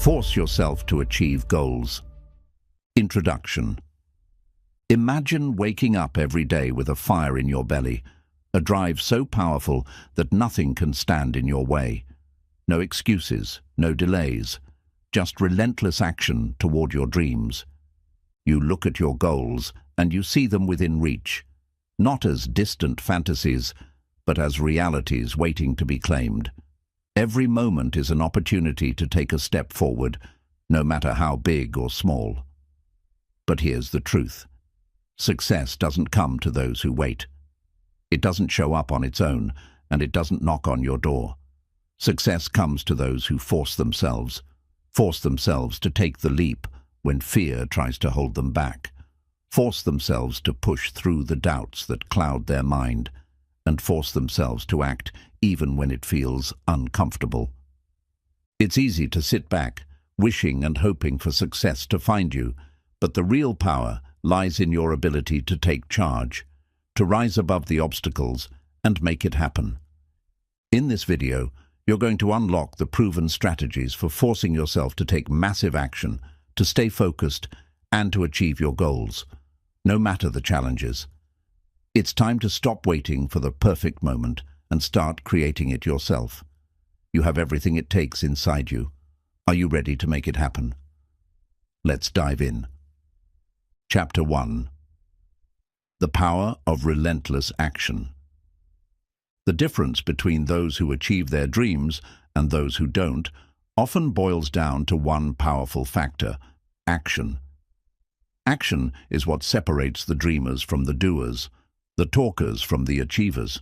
Force yourself to achieve goals. Introduction. Imagine waking up every day with a fire in your belly, a drive so powerful that nothing can stand in your way. No excuses, no delays, just relentless action toward your dreams. You look at your goals and you see them within reach, not as distant fantasies, but as realities waiting to be claimed. Every moment is an opportunity to take a step forward, no matter how big or small. But here's the truth. Success doesn't come to those who wait. It doesn't show up on its own, and it doesn't knock on your door. Success comes to those who force themselves to take the leap when fear tries to hold them back, force themselves to push through the doubts that cloud their mind, and force themselves to act even when it feels uncomfortable. It's easy to sit back, wishing and hoping for success to find you, but the real power lies in your ability to take charge, to rise above the obstacles and make it happen. In this video, you're going to unlock the proven strategies for forcing yourself to take massive action, to stay focused, and to achieve your goals, no matter the challenges. It's time to stop waiting for the perfect moment and start creating it yourself. You have everything it takes inside you. Are you ready to make it happen? Let's dive in. Chapter 1. The Power of Relentless Action. The difference between those who achieve their dreams and those who don't often boils down to one powerful factor: action. Action is what separates the dreamers from the doers, the talkers from the achievers.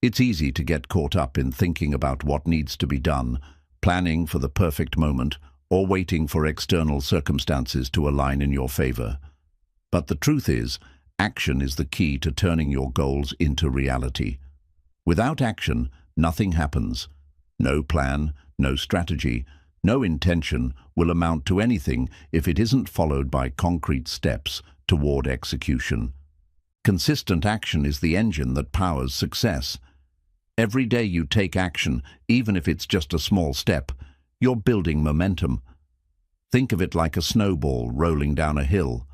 It's easy to get caught up in thinking about what needs to be done, planning for the perfect moment, or waiting for external circumstances to align in your favor. But the truth is, action is the key to turning your goals into reality. Without action, nothing happens. No plan, no strategy, no intention will amount to anything if it isn't followed by concrete steps toward execution. Consistent action is the engine that powers success. Every day you take action, even if it's just a small step, you're building momentum. Think of it like a snowball rolling down a hill.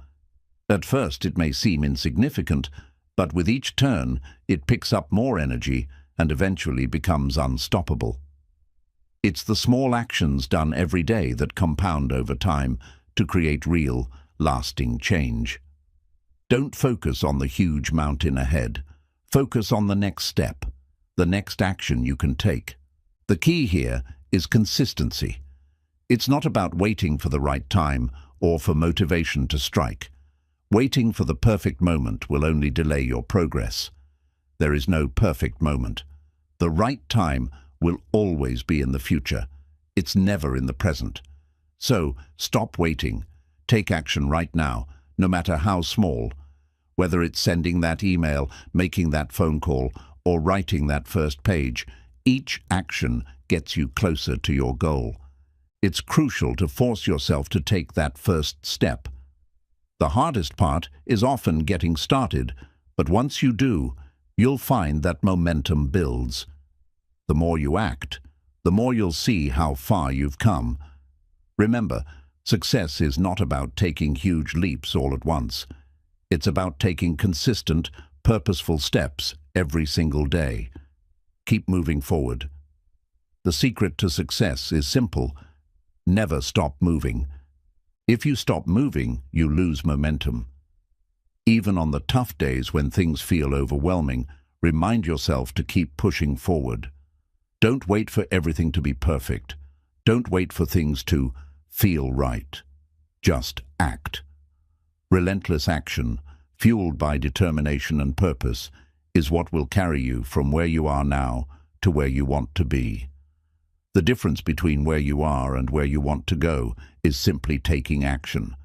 At first it may seem insignificant, but with each turn it picks up more energy and eventually becomes unstoppable. It's the small actions done every day that compound over time to create real, lasting change. Don't focus on the huge mountain ahead. Focus on the next step, the next action you can take. The key here is consistency. It's not about waiting for the right time or for motivation to strike. Waiting for the perfect moment will only delay your progress. There is no perfect moment. The right time will always be in the future. It's never in the present. So, stop waiting. Take action right now, no matter how small. Whether it's sending that email, making that phone call, or writing that first page, each action gets you closer to your goal. It's crucial to force yourself to take that first step. The hardest part is often getting started, but once you do, you'll find that momentum builds. The more you act, the more you'll see how far you've come. Remember, success is not about taking huge leaps all at once. It's about taking consistent, purposeful steps every single day. Keep moving forward. The secret to success is simple. Never stop moving. If you stop moving, you lose momentum. Even on the tough days when things feel overwhelming, remind yourself to keep pushing forward. Don't wait for everything to be perfect. Don't wait for things to feel right. Just act. Relentless action, fueled by determination and purpose, is what will carry you from where you are now to where you want to be. The difference between where you are and where you want to go is simply taking action.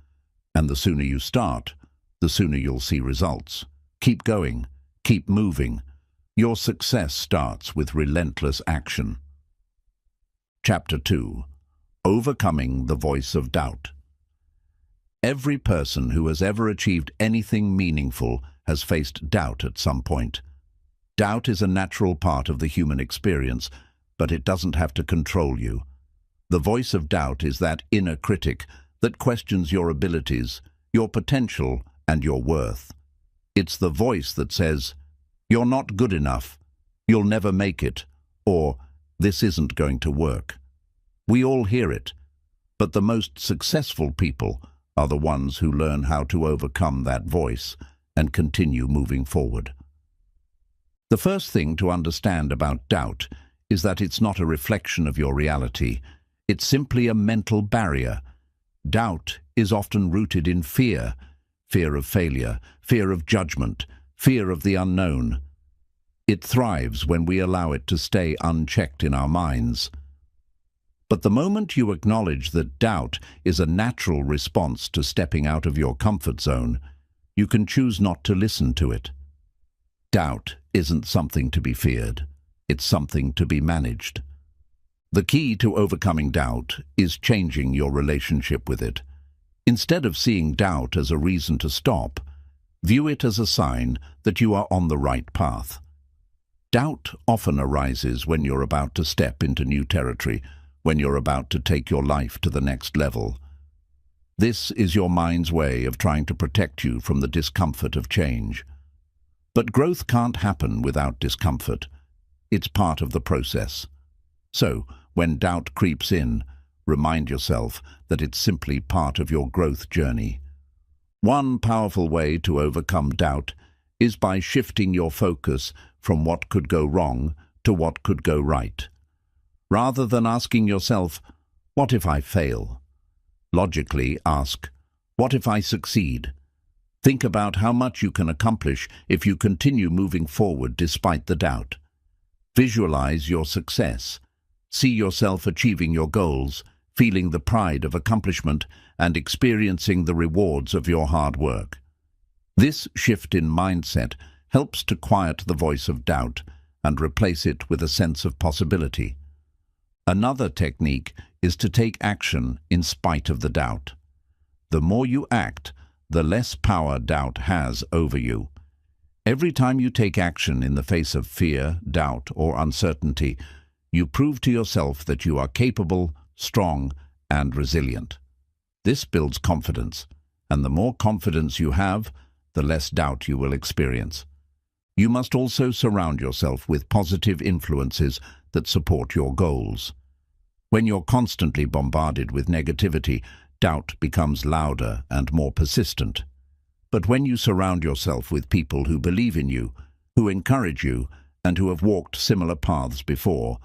And the sooner you start, the sooner you'll see results. Keep going. Keep moving. Your success starts with relentless action. Chapter 2. Overcoming the Voice of Doubt. Every person who has ever achieved anything meaningful has faced doubt at some point. Doubt is a natural part of the human experience, but it doesn't have to control you. The voice of doubt is that inner critic that questions your abilities, your potential, and your worth. It's the voice that says, "You're not good enough, you'll never make it," or "This isn't going to work." We all hear it, but the most successful people are the ones who learn how to overcome that voice and continue moving forward. The first thing to understand about doubt is that it's not a reflection of your reality. It's simply a mental barrier. Doubt is often rooted in fear, fear of failure, fear of judgment, fear of the unknown. It thrives when we allow it to stay unchecked in our minds. But the moment you acknowledge that doubt is a natural response to stepping out of your comfort zone, you can choose not to listen to it. Doubt isn't something to be feared. It's something to be managed. The key to overcoming doubt is changing your relationship with it. Instead of seeing doubt as a reason to stop, view it as a sign that you are on the right path. Doubt often arises when you're about to step into new territory, when you're about to take your life to the next level. This is your mind's way of trying to protect you from the discomfort of change. But growth can't happen without discomfort. It's part of the process. So, when doubt creeps in, remind yourself that it's simply part of your growth journey. One powerful way to overcome doubt is by shifting your focus from what could go wrong to what could go right. Rather than asking yourself, "What if I fail?" logically ask, "What if I succeed?" Think about how much you can accomplish if you continue moving forward despite the doubt. Visualize your success. See yourself achieving your goals, feeling the pride of accomplishment, and experiencing the rewards of your hard work. This shift in mindset helps to quiet the voice of doubt and replace it with a sense of possibility. Another technique is to take action in spite of the doubt. The more you act, the less power doubt has over you. Every time you take action in the face of fear, doubt, or uncertainty, you prove to yourself that you are capable, strong, and resilient. This builds confidence, and the more confidence you have, the less doubt you will experience. You must also surround yourself with positive influences that support your goals. When you're constantly bombarded with negativity, doubt becomes louder and more persistent. But when you surround yourself with people who believe in you, who encourage you, and who have walked similar paths before,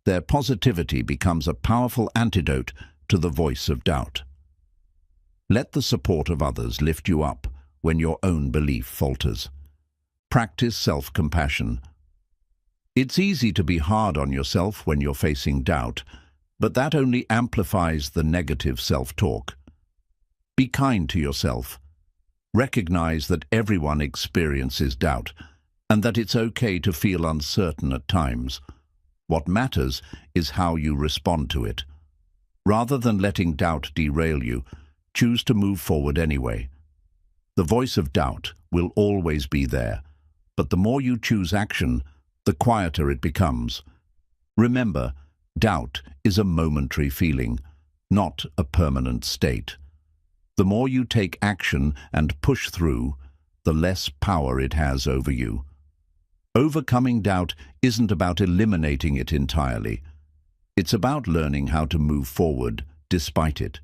their positivity becomes a powerful antidote to the voice of doubt. Let the support of others lift you up when your own belief falters. Practice self-compassion. It's easy to be hard on yourself when you're facing doubt, but that only amplifies the negative self-talk. Be kind to yourself. Recognize that everyone experiences doubt, and that it's okay to feel uncertain at times. What matters is how you respond to it. Rather than letting doubt derail you, choose to move forward anyway. The voice of doubt will always be there, but the more you choose action, the quieter it becomes. Remember, doubt is a momentary feeling, not a permanent state. The more you take action and push through, the less power it has over you. Overcoming doubt isn't about eliminating it entirely. It's about learning how to move forward despite it.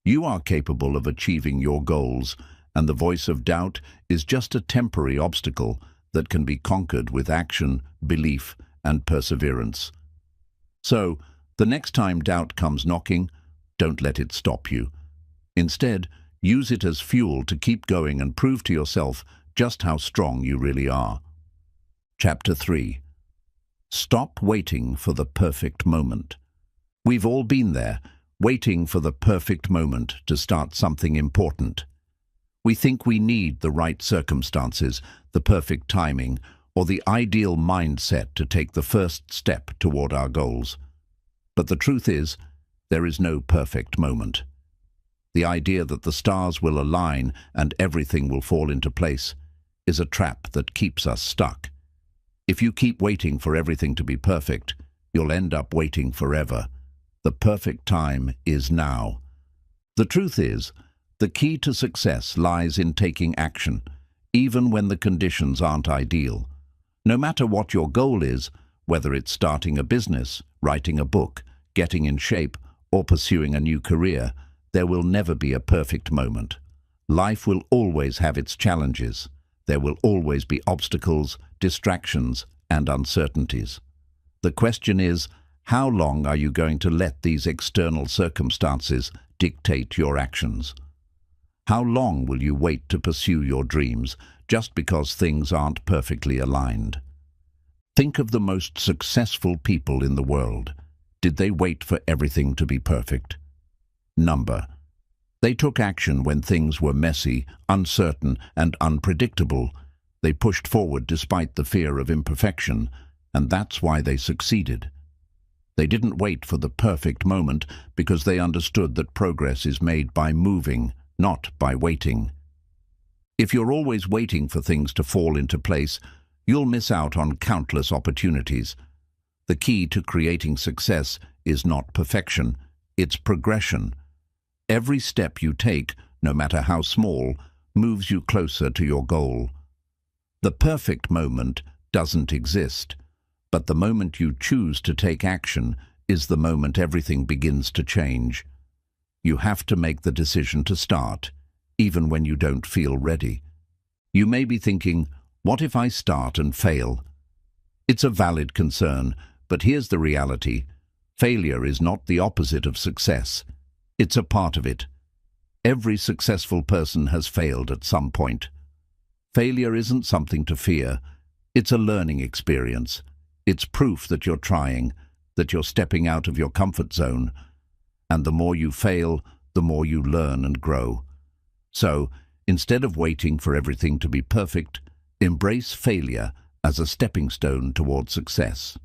You are capable of achieving your goals, and the voice of doubt is just a temporary obstacle that can be conquered with action, belief, and perseverance. So, the next time doubt comes knocking, don't let it stop you. Instead, use it as fuel to keep going and prove to yourself just how strong you really are. Chapter 3. Stop waiting for the perfect moment. We've all been there, waiting for the perfect moment to start something important. We think we need the right circumstances, the perfect timing, or the ideal mindset to take the first step toward our goals. But the truth is, there is no perfect moment. The idea that the stars will align and everything will fall into place is a trap that keeps us stuck. If you keep waiting for everything to be perfect, you'll end up waiting forever. The perfect time is now. The truth is, the key to success lies in taking action, even when the conditions aren't ideal. No matter what your goal is, whether it's starting a business, writing a book, getting in shape, or pursuing a new career, there will never be a perfect moment. Life will always have its challenges. There will always be obstacles, distractions, and uncertainties. The question is, how long are you going to let these external circumstances dictate your actions? How long will you wait to pursue your dreams just because things aren't perfectly aligned? Think of the most successful people in the world. Did they wait for everything to be perfect? Number. They took action when things were messy, uncertain, and unpredictable. They pushed forward despite the fear of imperfection, and that's why they succeeded. They didn't wait for the perfect moment because they understood that progress is made by moving, not by waiting. If you're always waiting for things to fall into place, you'll miss out on countless opportunities. The key to creating success is not perfection, it's progression. Every step you take, no matter how small, moves you closer to your goal. The perfect moment doesn't exist, but the moment you choose to take action is the moment everything begins to change. You have to make the decision to start, even when you don't feel ready. You may be thinking, what if I start and fail? It's a valid concern, but here's the reality. Failure is not the opposite of success. It's a part of it. Every successful person has failed at some point. Failure isn't something to fear. It's a learning experience. It's proof that you're trying, that you're stepping out of your comfort zone. And the more you fail, the more you learn and grow. So, instead of waiting for everything to be perfect, embrace failure as a stepping stone toward success.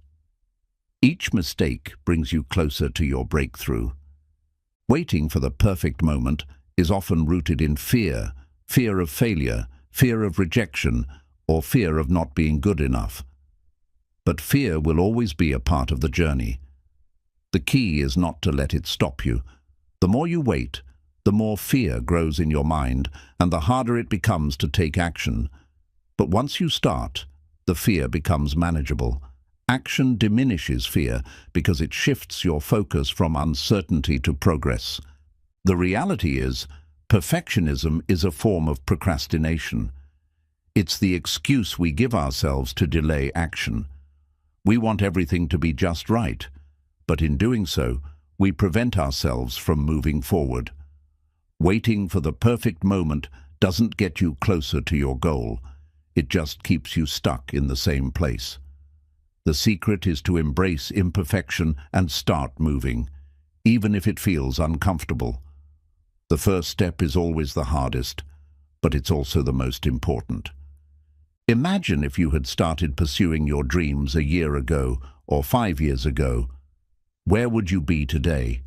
Each mistake brings you closer to your breakthrough. Waiting for the perfect moment is often rooted in fear, fear of failure, fear of rejection, or fear of not being good enough. But fear will always be a part of the journey. The key is not to let it stop you. The more you wait, the more fear grows in your mind, and the harder it becomes to take action. But once you start, the fear becomes manageable. Action diminishes fear because it shifts your focus from uncertainty to progress. The reality is, perfectionism is a form of procrastination. It's the excuse we give ourselves to delay action. We want everything to be just right, but in doing so, we prevent ourselves from moving forward. Waiting for the perfect moment doesn't get you closer to your goal. It just keeps you stuck in the same place. The secret is to embrace imperfection and start moving, even if it feels uncomfortable. The first step is always the hardest, but it's also the most important. Imagine if you had started pursuing your dreams a year ago or 5 years ago. Where would you be today?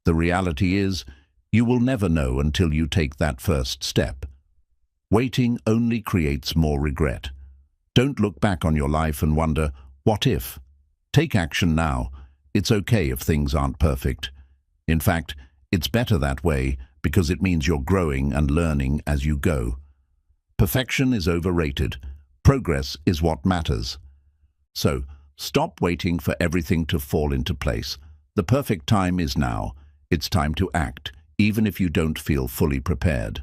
The reality is, you will never know until you take that first step. Waiting only creates more regret. Don't look back on your life and wonder, what if? Take action now. It's okay if things aren't perfect. In fact, it's better that way because it means you're growing and learning as you go. Perfection is overrated. Progress is what matters. So, stop waiting for everything to fall into place. The perfect time is now. It's time to act, even if you don't feel fully prepared.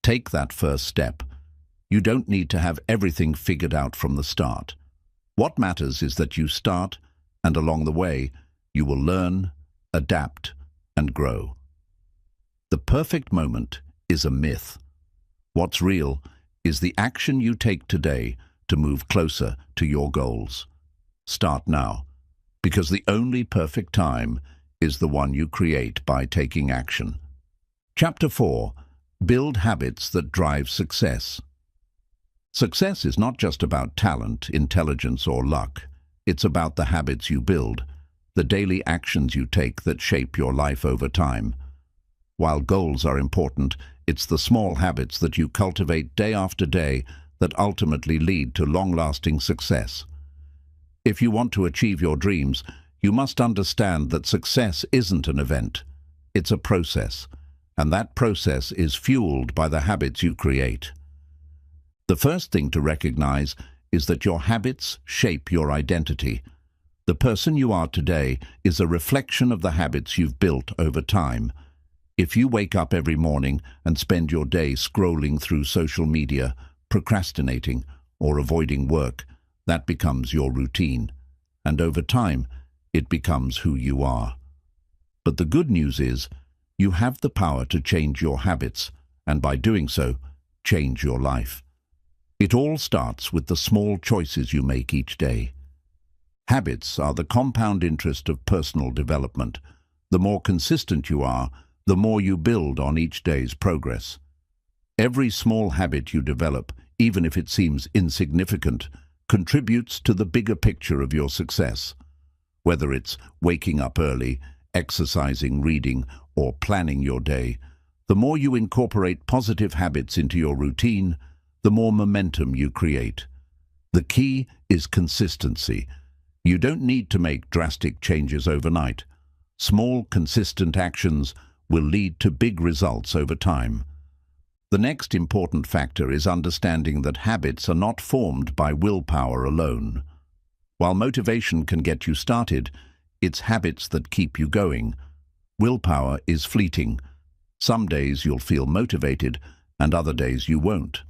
Take that first step. You don't need to have everything figured out from the start. What matters is that you start, and along the way, you will learn, adapt, and grow. The perfect moment is a myth. What's real is the action you take today to move closer to your goals. Start now, because the only perfect time is the one you create by taking action. Chapter 4. Build habits that drive success. Success is not just about talent, intelligence, or luck. It's about the habits you build, the daily actions you take that shape your life over time. While goals are important, it's the small habits that you cultivate day after day that ultimately lead to long-lasting success. If you want to achieve your dreams, You must understand that success isn't an event, it's a process, and that process is fueled by the habits you create. The first thing to recognize is that your habits shape your identity. The person you are today is a reflection of the habits you've built over time. If you wake up every morning and spend your day scrolling through social media, procrastinating, or avoiding work, that becomes your routine. And over time, it becomes who you are. But the good news is, you have the power to change your habits, and by doing so, change your life. It all starts with the small choices you make each day. Habits are the compound interest of personal development. The more consistent you are, the more you build on each day's progress. Every small habit you develop, even if it seems insignificant, contributes to the bigger picture of your success. Whether it's waking up early, exercising, reading, or planning your day, the more you incorporate positive habits into your routine, the more momentum you create. The key is consistency. You don't need to make drastic changes overnight. Small, consistent actions will lead to big results over time. The next important factor is understanding that habits are not formed by willpower alone. While motivation can get you started, it's habits that keep you going. Willpower is fleeting. Some days you'll feel motivated, and other days you won't.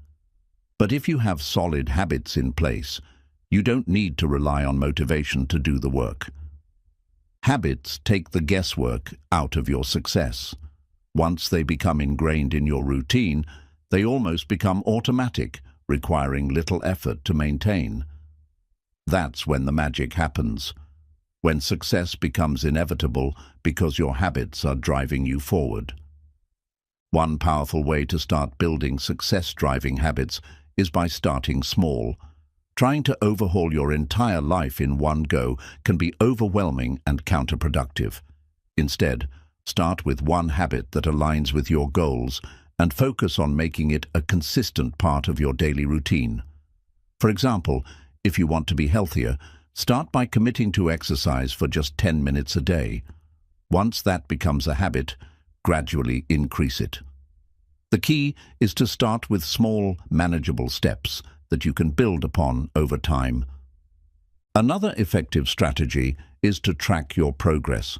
But if you have solid habits in place, you don't need to rely on motivation to do the work. Habits take the guesswork out of your success. Once they become ingrained in your routine, they almost become automatic, requiring little effort to maintain. That's when the magic happens, when success becomes inevitable because your habits are driving you forward. One powerful way to start building success-driving habits is by starting small. Trying to overhaul your entire life in one go can be overwhelming and counterproductive. Instead, start with one habit that aligns with your goals and focus on making it a consistent part of your daily routine. For example, if you want to be healthier, start by committing to exercise for just 10 minutes a day. Once that becomes a habit, gradually increase it. The key is to start with small, manageable steps that you can build upon over time. Another effective strategy is to track your progress.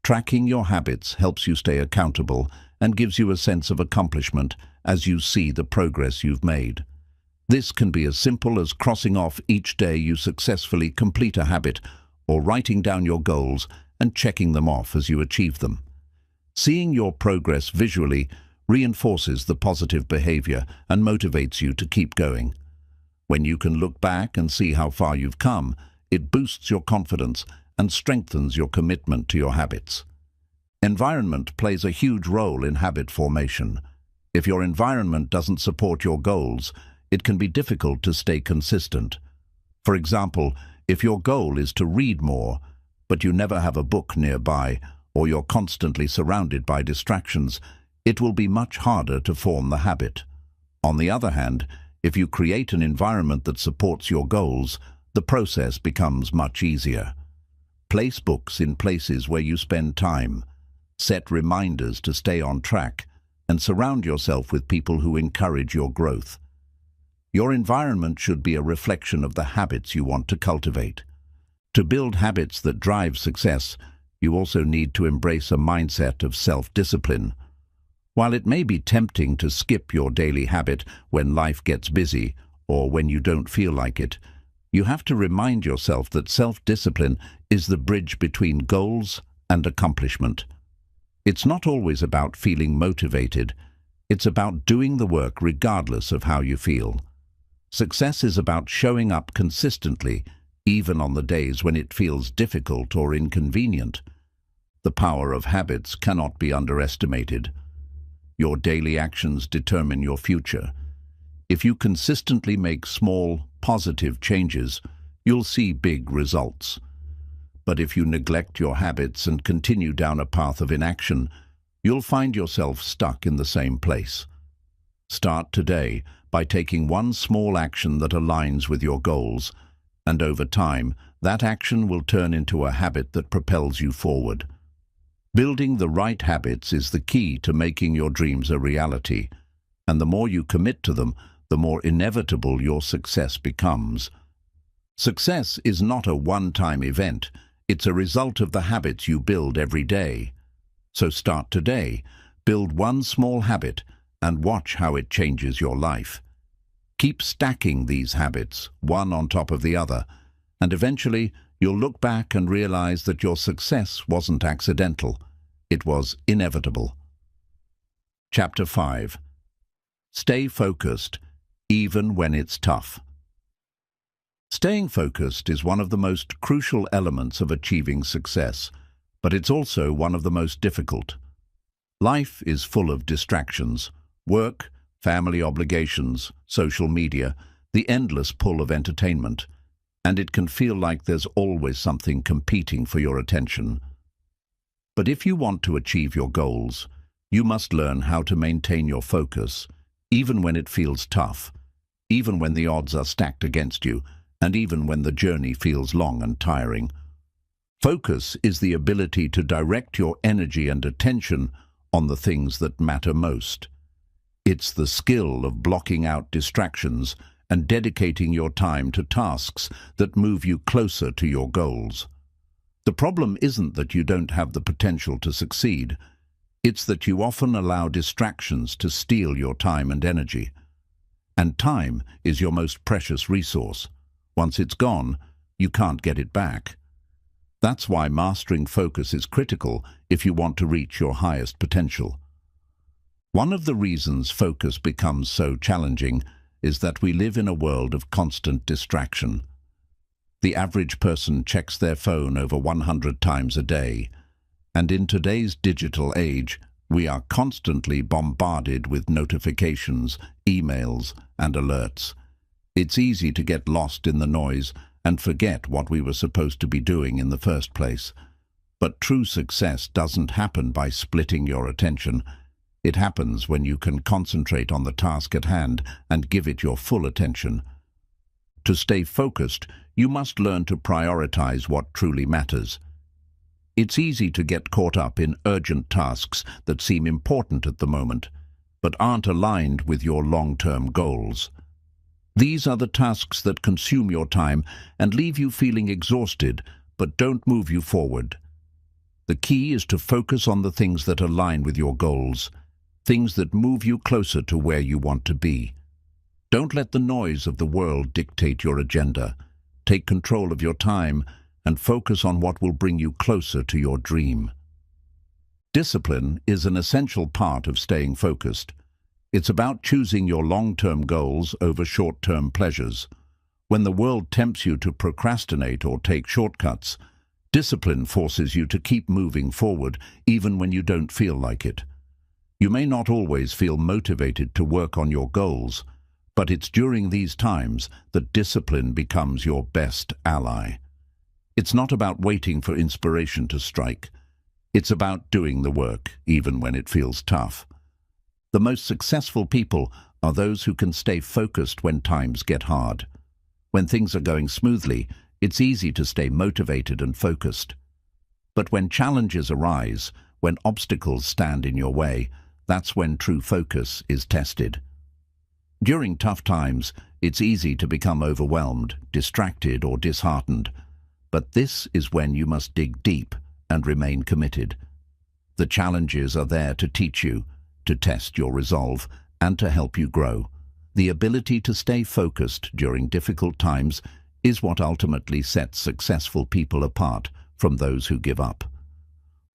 Tracking your habits helps you stay accountable and gives you a sense of accomplishment as you see the progress you've made. This can be as simple as crossing off each day you successfully complete a habit, or writing down your goals and checking them off as you achieve them. Seeing your progress visually reinforces the positive behavior and motivates you to keep going. When you can look back and see how far you've come, it boosts your confidence and strengthens your commitment to your habits. Environment plays a huge role in habit formation. If your environment doesn't support your goals, it can be difficult to stay consistent. For example, if your goal is to read more, but you never have a book nearby, or you're constantly surrounded by distractions, it will be much harder to form the habit. On the other hand, if you create an environment that supports your goals, the process becomes much easier. Place books in places where you spend time. Set reminders to stay on track, and surround yourself with people who encourage your growth. Your environment should be a reflection of the habits you want to cultivate. To build habits that drive success, you also need to embrace a mindset of self-discipline. While it may be tempting to skip your daily habit when life gets busy or when you don't feel like it, you have to remind yourself that self-discipline is the bridge between goals and accomplishment. It's not always about feeling motivated. It's about doing the work regardless of how you feel. Success is about showing up consistently, even on the days when it feels difficult or inconvenient. The power of habits cannot be underestimated. Your daily actions determine your future. If you consistently make small, positive changes, you'll see big results. But if you neglect your habits and continue down a path of inaction, you'll find yourself stuck in the same place. Start today by taking one small action that aligns with your goals, and over time, that action will turn into a habit that propels you forward. Building the right habits is the key to making your dreams a reality, and the more you commit to them, the more inevitable your success becomes. Success is not a one-time event, it's a result of the habits you build every day. So start today, build one small habit, and watch how it changes your life. Keep stacking these habits, one on top of the other, and eventually you'll look back and realize that your success wasn't accidental, it was inevitable. Chapter 5. Stay focused, even when it's tough. Staying focused is one of the most crucial elements of achieving success, but it's also one of the most difficult. Life is full of distractions: work, family obligations, social media, the endless pull of entertainment, and it can feel like there's always something competing for your attention. But if you want to achieve your goals, you must learn how to maintain your focus, even when it feels tough, even when the odds are stacked against you, and even when the journey feels long and tiring. Focus is the ability to direct your energy and attention on the things that matter most. It's the skill of blocking out distractions and dedicating your time to tasks that move you closer to your goals. The problem isn't that you don't have the potential to succeed. It's that you often allow distractions to steal your time and energy. And time is your most precious resource. Once it's gone, you can't get it back. That's why mastering focus is critical if you want to reach your highest potential. One of the reasons focus becomes so challenging is that we live in a world of constant distraction. The average person checks their phone over 100 times a day, and in today's digital age, we are constantly bombarded with notifications, emails, and alerts. It's easy to get lost in the noise and forget what we were supposed to be doing in the first place. But true success doesn't happen by splitting your attention. It happens when you can concentrate on the task at hand and give it your full attention. To stay focused, you must learn to prioritize what truly matters. It's easy to get caught up in urgent tasks that seem important at the moment, but aren't aligned with your long-term goals. These are the tasks that consume your time and leave you feeling exhausted, but don't move you forward. The key is to focus on the things that align with your goals, things that move you closer to where you want to be. Don't let the noise of the world dictate your agenda. Take control of your time and focus on what will bring you closer to your dream. Discipline is an essential part of staying focused. It's about choosing your long-term goals over short-term pleasures. When the world tempts you to procrastinate or take shortcuts, discipline forces you to keep moving forward even when you don't feel like it. You may not always feel motivated to work on your goals, but it's during these times that discipline becomes your best ally. It's not about waiting for inspiration to strike. It's about doing the work, even when it feels tough. The most successful people are those who can stay focused when times get hard. When things are going smoothly, it's easy to stay motivated and focused. But when challenges arise, when obstacles stand in your way, that's when true focus is tested. During tough times, it's easy to become overwhelmed, distracted, or disheartened. But this is when you must dig deep and remain committed. The challenges are there to teach you, to test your resolve, and to help you grow. The ability to stay focused during difficult times is what ultimately sets successful people apart from those who give up.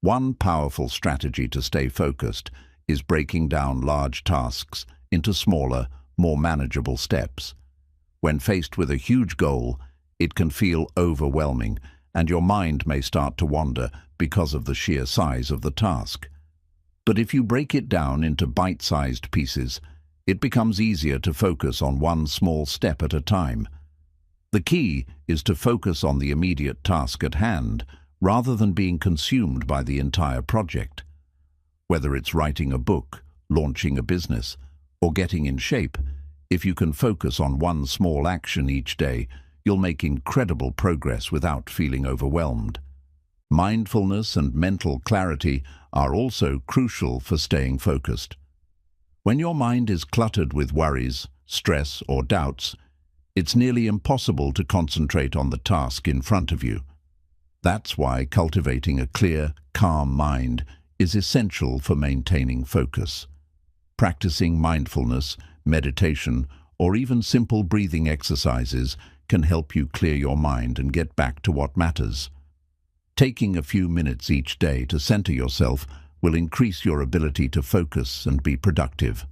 One powerful strategy to stay focused is breaking down large tasks into smaller, more manageable steps. When faced with a huge goal, it can feel overwhelming, and your mind may start to wander because of the sheer size of the task. But if you break it down into bite-sized pieces, it becomes easier to focus on one small step at a time. The key is to focus on the immediate task at hand, rather than being consumed by the entire project. Whether it's writing a book, launching a business, or getting in shape, if you can focus on one small action each day, you'll make incredible progress without feeling overwhelmed. Mindfulness and mental clarity are also crucial for staying focused. When your mind is cluttered with worries, stress, or doubts, it's nearly impossible to concentrate on the task in front of you. That's why cultivating a clear, calm mind is essential for maintaining focus. Practicing mindfulness, meditation, or even simple breathing exercises can help you clear your mind and get back to what matters. Taking a few minutes each day to center yourself will increase your ability to focus and be productive.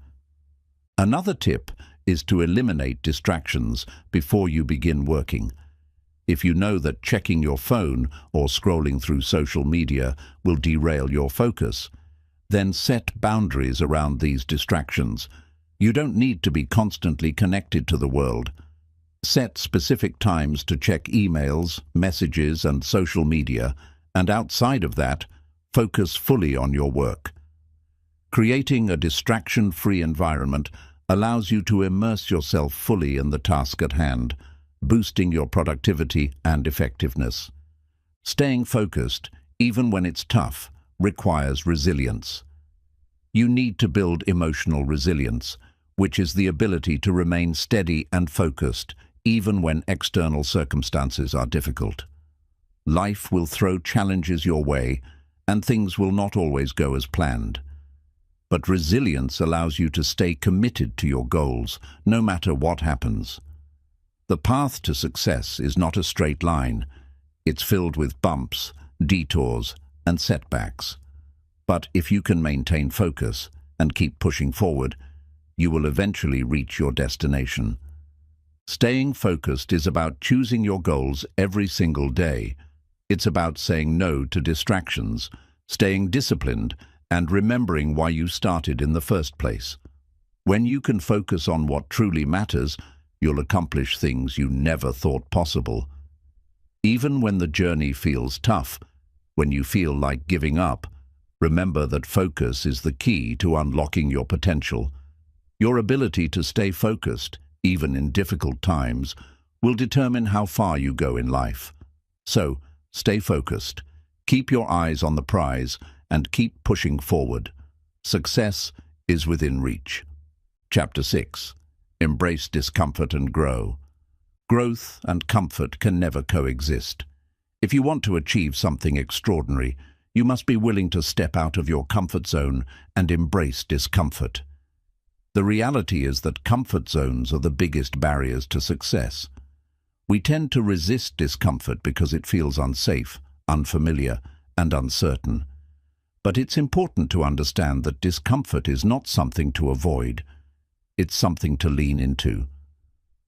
Another tip is to eliminate distractions before you begin working. If you know that checking your phone or scrolling through social media will derail your focus, then set boundaries around these distractions. You don't need to be constantly connected to the world. Set specific times to check emails, messages, and social media, and outside of that, focus fully on your work. Creating a distraction-free environment allows you to immerse yourself fully in the task at hand, boosting your productivity and effectiveness. Staying focused, even when it's tough, requires resilience. You need to build emotional resilience, which is the ability to remain steady and focused, even when external circumstances are difficult. Life will throw challenges your way, and things will not always go as planned. But resilience allows you to stay committed to your goals, no matter what happens. The path to success is not a straight line. It's filled with bumps, detours, and setbacks. But if you can maintain focus and keep pushing forward, you will eventually reach your destination. Staying focused is about choosing your goals every single day. It's about saying no to distractions, staying disciplined, and remembering why you started in the first place. When you can focus on what truly matters, you'll accomplish things you never thought possible. Even when the journey feels tough, when you feel like giving up, remember that focus is the key to unlocking your potential. Your ability to stay focused, even in difficult times, will determine how far you go in life. So, stay focused, keep your eyes on the prize, and keep pushing forward. Success is within reach. Chapter 6. Embrace discomfort and grow. Growth and comfort can never coexist. If you want to achieve something extraordinary, you must be willing to step out of your comfort zone and embrace discomfort. The reality is that comfort zones are the biggest barriers to success. We tend to resist discomfort because it feels unsafe, unfamiliar, and uncertain. But it's important to understand that discomfort is not something to avoid. It's something to lean into.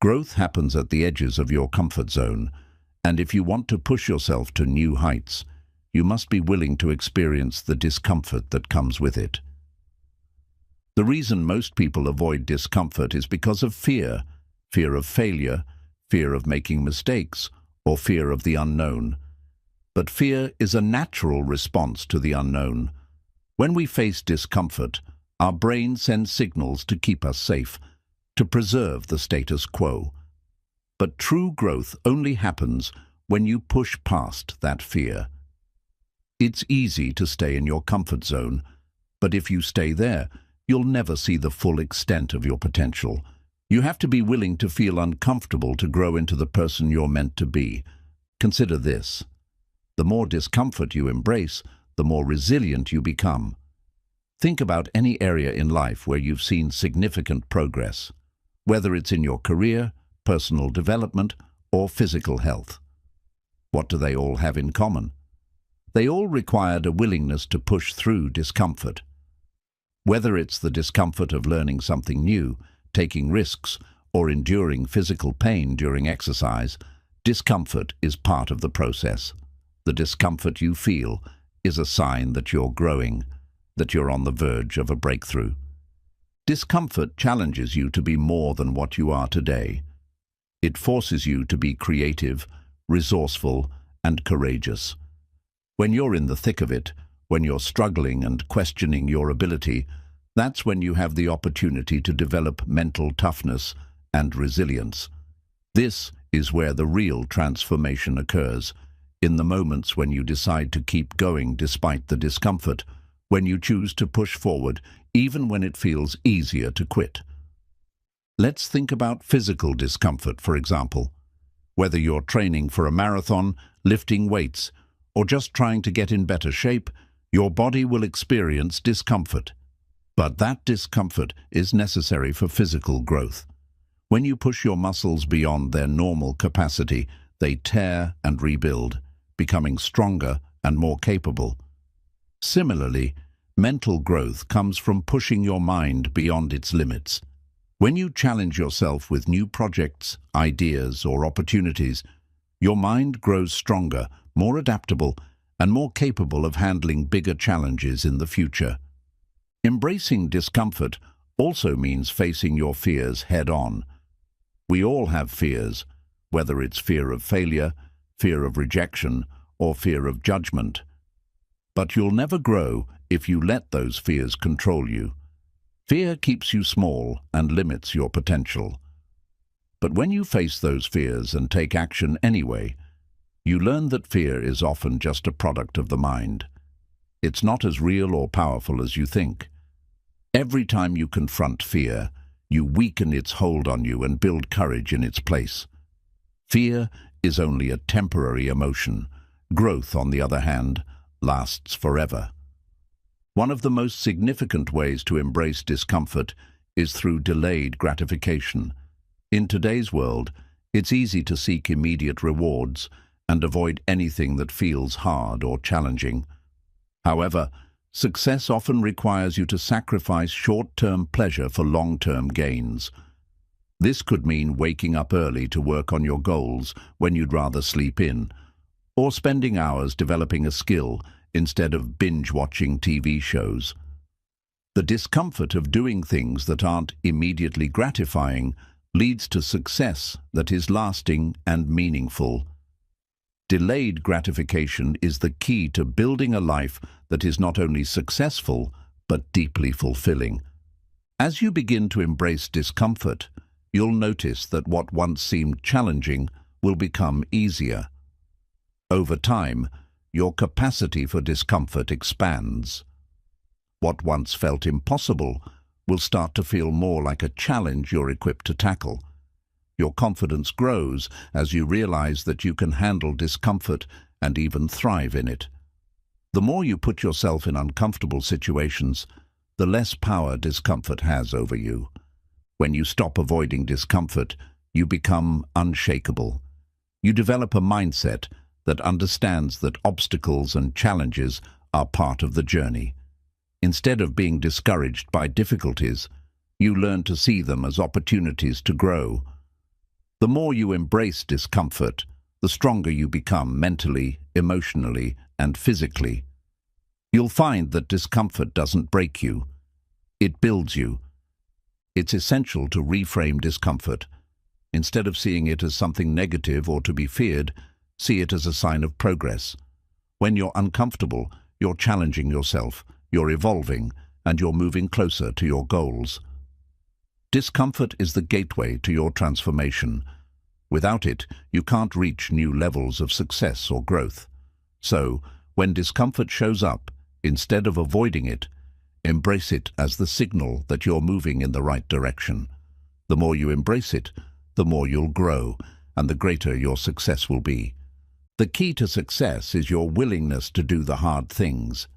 Growth happens at the edges of your comfort zone, and if you want to push yourself to new heights, you must be willing to experience the discomfort that comes with it. The reason most people avoid discomfort is because of fear. Fear of failure, fear of making mistakes, or fear of the unknown. But fear is a natural response to the unknown. When we face discomfort, our brain sends signals to keep us safe, to preserve the status quo. But true growth only happens when you push past that fear. It's easy to stay in your comfort zone, but if you stay there, you'll never see the full extent of your potential. You have to be willing to feel uncomfortable to grow into the person you're meant to be. Consider this. The more discomfort you embrace, the more resilient you become. Think about any area in life where you've seen significant progress, whether it's in your career, personal development, or physical health. What do they all have in common? They all required a willingness to push through discomfort. Whether it's the discomfort of learning something new, taking risks, or enduring physical pain during exercise, discomfort is part of the process. The discomfort you feel is a sign that you're growing, that you're on the verge of a breakthrough. Discomfort challenges you to be more than what you are today. It forces you to be creative, resourceful, and courageous. When you're in the thick of it, when you're struggling and questioning your ability, that's when you have the opportunity to develop mental toughness and resilience. This is where the real transformation occurs, in the moments when you decide to keep going despite the discomfort, when you choose to push forward even when it feels easier to quit. Let's think about physical discomfort, for example. Whether you're training for a marathon, lifting weights, or just trying to get in better shape, your body will experience discomfort. But that discomfort is necessary for physical growth. When you push your muscles beyond their normal capacity, they tear and rebuild, becoming stronger and more capable. Similarly, mental growth comes from pushing your mind beyond its limits. When you challenge yourself with new projects, ideas, or opportunities, your mind grows stronger, more adaptable, and more capable of handling bigger challenges in the future. Embracing discomfort also means facing your fears head-on. We all have fears, whether it's fear of failure, fear of rejection, or fear of judgment. But you'll never grow if you let those fears control you. Fear keeps you small and limits your potential. But when you face those fears and take action anyway, you learn that fear is often just a product of the mind. It's not as real or powerful as you think. Every time you confront fear, you weaken its hold on you and build courage in its place. Fear is only a temporary emotion. Growth, on the other hand, lasts forever. One of the most significant ways to embrace discomfort is through delayed gratification. In today's world, it's easy to seek immediate rewards and avoid anything that feels hard or challenging. However, success often requires you to sacrifice short-term pleasure for long-term gains. This could mean waking up early to work on your goals when you'd rather sleep in, or spending hours developing a skill instead of binge-watching TV shows. The discomfort of doing things that aren't immediately gratifying leads to success that is lasting and meaningful. Delayed gratification is the key to building a life that is not only successful, but deeply fulfilling. As you begin to embrace discomfort, you'll notice that what once seemed challenging will become easier. Over time, your capacity for discomfort expands. What once felt impossible will start to feel more like a challenge you're equipped to tackle. Your confidence grows as you realize that you can handle discomfort and even thrive in it. The more you put yourself in uncomfortable situations, the less power discomfort has over you. When you stop avoiding discomfort, you become unshakable. You develop a mindset that understands that obstacles and challenges are part of the journey. Instead of being discouraged by difficulties, you learn to see them as opportunities to grow. The more you embrace discomfort, the stronger you become mentally, emotionally, and physically. You'll find that discomfort doesn't break you. It builds you. It's essential to reframe discomfort. Instead of seeing it as something negative or to be feared, see it as a sign of progress. When you're uncomfortable, you're challenging yourself, you're evolving, and you're moving closer to your goals. Discomfort is the gateway to your transformation. Without it, you can't reach new levels of success or growth. So, when discomfort shows up, instead of avoiding it, embrace it as the signal that you're moving in the right direction. The more you embrace it, the more you'll grow, and the greater your success will be. The key to success is your willingness to do the hard things,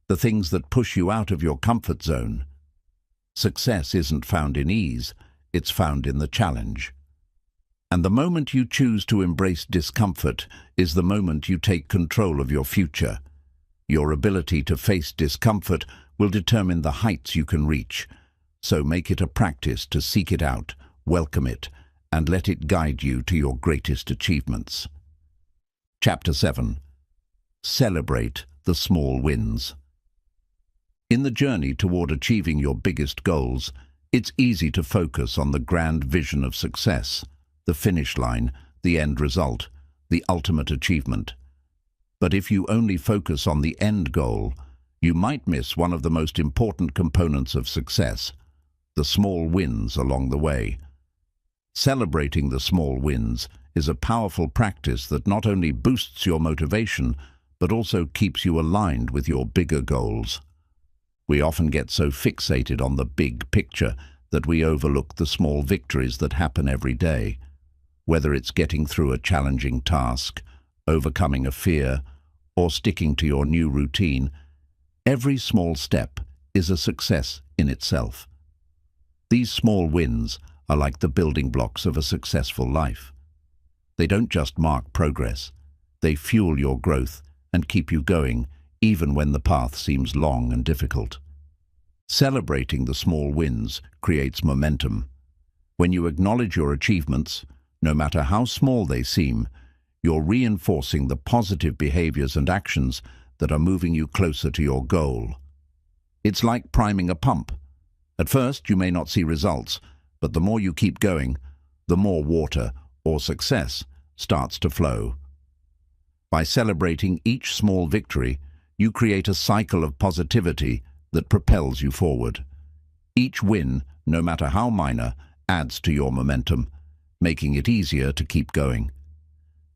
the things that push you out of your comfort zone. Success isn't found in ease, it's found in the challenge. And the moment you choose to embrace discomfort is the moment you take control of your future. Your ability to face discomfort will determine the heights you can reach, so make it a practice to seek it out, welcome it, and let it guide you to your greatest achievements. Chapter 7. Celebrate the small wins. In the journey toward achieving your biggest goals, it's easy to focus on the grand vision of success, the finish line, the end result, the ultimate achievement. But if you only focus on the end goal, you might miss one of the most important components of success, the small wins along the way. Celebrating the small wins is a powerful practice that not only boosts your motivation, but also keeps you aligned with your bigger goals. We often get so fixated on the big picture that we overlook the small victories that happen every day. Whether it's getting through a challenging task, overcoming a fear, or sticking to your new routine, every small step is a success in itself. These small wins are like the building blocks of a successful life. They don't just mark progress, they fuel your growth and keep you going even when the path seems long and difficult. Celebrating the small wins creates momentum. When you acknowledge your achievements, no matter how small they seem, you're reinforcing the positive behaviors and actions that are moving you closer to your goal. It's like priming a pump. At first, you may not see results, but the more you keep going, the more water or success starts to flow. By celebrating each small victory, you create a cycle of positivity that propels you forward. Each win, no matter how minor, adds to your momentum, making it easier to keep going.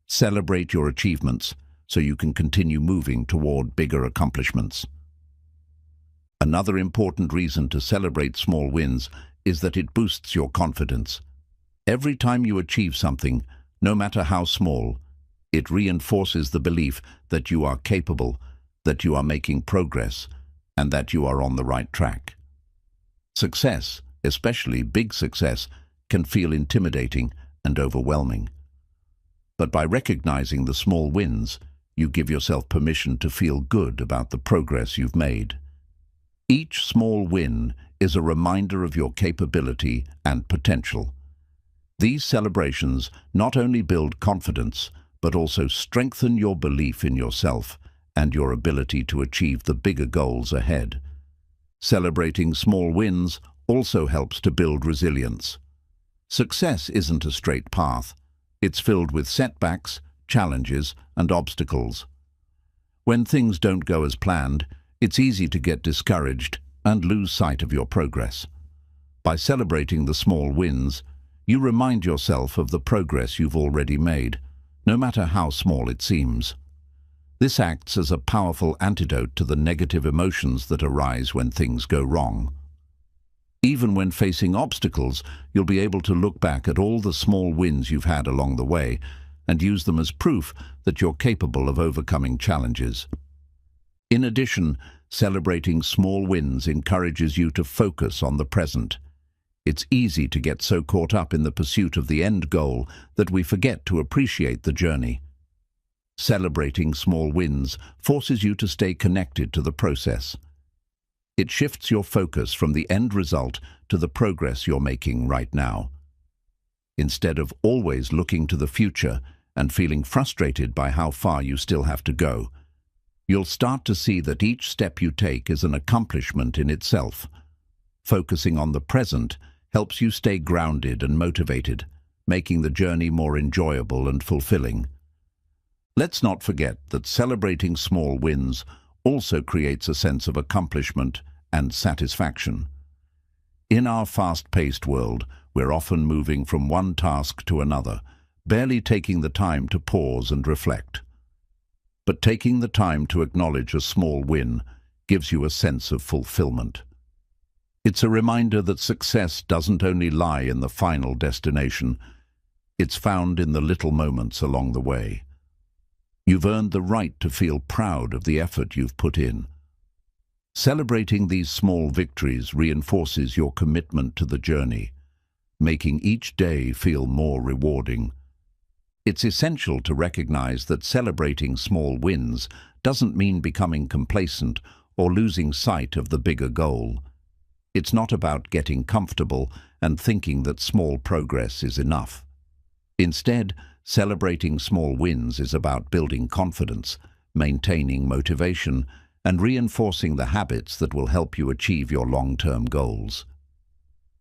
Celebrate your achievements so you can continue moving toward bigger accomplishments. Another important reason to celebrate small wins is that it boosts your confidence. Every time you achieve something, no matter how small, it reinforces the belief that you are capable, that you are making progress, and that you are on the right track. Success, especially big success, can feel intimidating and overwhelming. But by recognizing the small wins, you give yourself permission to feel good about the progress you've made. Each small win is a reminder of your capability and potential. These celebrations not only build confidence, but also strengthen your belief in yourself and your ability to achieve the bigger goals ahead. Celebrating small wins also helps to build resilience. Success isn't a straight path. It's filled with setbacks, challenges, and obstacles. When things don't go as planned, it's easy to get discouraged and lose sight of your progress. By celebrating the small wins, you remind yourself of the progress you've already made, no matter how small it seems. This acts as a powerful antidote to the negative emotions that arise when things go wrong. Even when facing obstacles, you'll be able to look back at all the small wins you've had along the way and use them as proof that you're capable of overcoming challenges. In addition, celebrating small wins encourages you to focus on the present. It's easy to get so caught up in the pursuit of the end goal that we forget to appreciate the journey. Celebrating small wins forces you to stay connected to the process. It shifts your focus from the end result to the progress you're making right now. Instead of always looking to the future and feeling frustrated by how far you still have to go, you'll start to see that each step you take is an accomplishment in itself. Focusing on the present helps you stay grounded and motivated, making the journey more enjoyable and fulfilling. Let's not forget that celebrating small wins also creates a sense of accomplishment and satisfaction. In our fast-paced world, we're often moving from one task to another, barely taking the time to pause and reflect. But taking the time to acknowledge a small win gives you a sense of fulfillment. It's a reminder that success doesn't only lie in the final destination, it's found in the little moments along the way. You've earned the right to feel proud of the effort you've put in. Celebrating these small victories reinforces your commitment to the journey, making each day feel more rewarding. It's essential to recognize that celebrating small wins doesn't mean becoming complacent or losing sight of the bigger goal. It's not about getting comfortable and thinking that small progress is enough. Instead, celebrating small wins is about building confidence, maintaining motivation, and reinforcing the habits that will help you achieve your long-term goals.